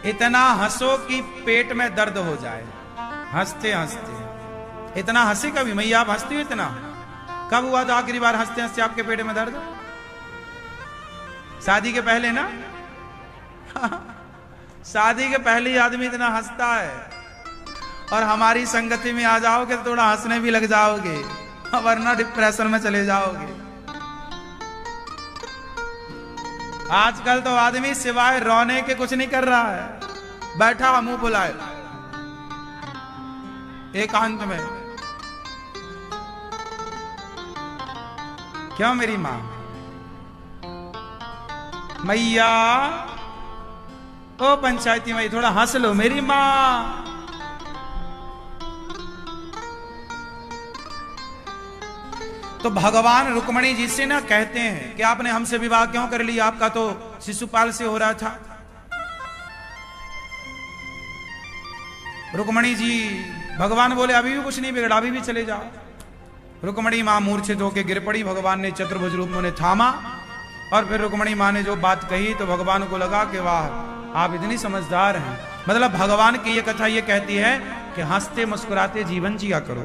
इतना हंसो कि पेट में दर्द हो जाए, हंसते हंसते। इतना हंसी कभी? मैया आप हंसती हो इतना? कब हुआ था आखिरी बार हंसते हंसते आपके पेट में दर्द? शादी के पहले ना? शादी के पहले ही आदमी इतना हंसता है, और हमारी संगति में आ जाओगे तो थोड़ा हंसने भी लग जाओगे, वरना डिप्रेशन में चले जाओगे। आजकल तो आदमी सिवाय रोने के कुछ नहीं कर रहा है, बैठा मुंह बुलाए एकांत में। क्यों मेरी मां? मैया ओ पंचायती मई थोड़ा हंस लो मेरी मां। तो भगवान रुक्मणी जी से ना कहते हैं कि आपने हमसे विवाह क्यों कर लिया, आपका तो शिशुपाल से हो रहा था। रुक्मणी जी, भगवान बोले अभी भी कुछ नहीं बिगड़ा, अभी भी चले जाओ। रुक्मणी मां मूर्छित होकर गिर पड़ी, भगवान ने चतुर्भुज रूप में उन्हें थामा, और फिर रुक्मणी मां ने जो बात कही तो भगवान को लगा कि वाह आप इतनी समझदार हैं। मतलब भगवान की ये कथा ये कहती है कि हंसते मुस्कुराते जीवन जिया करो।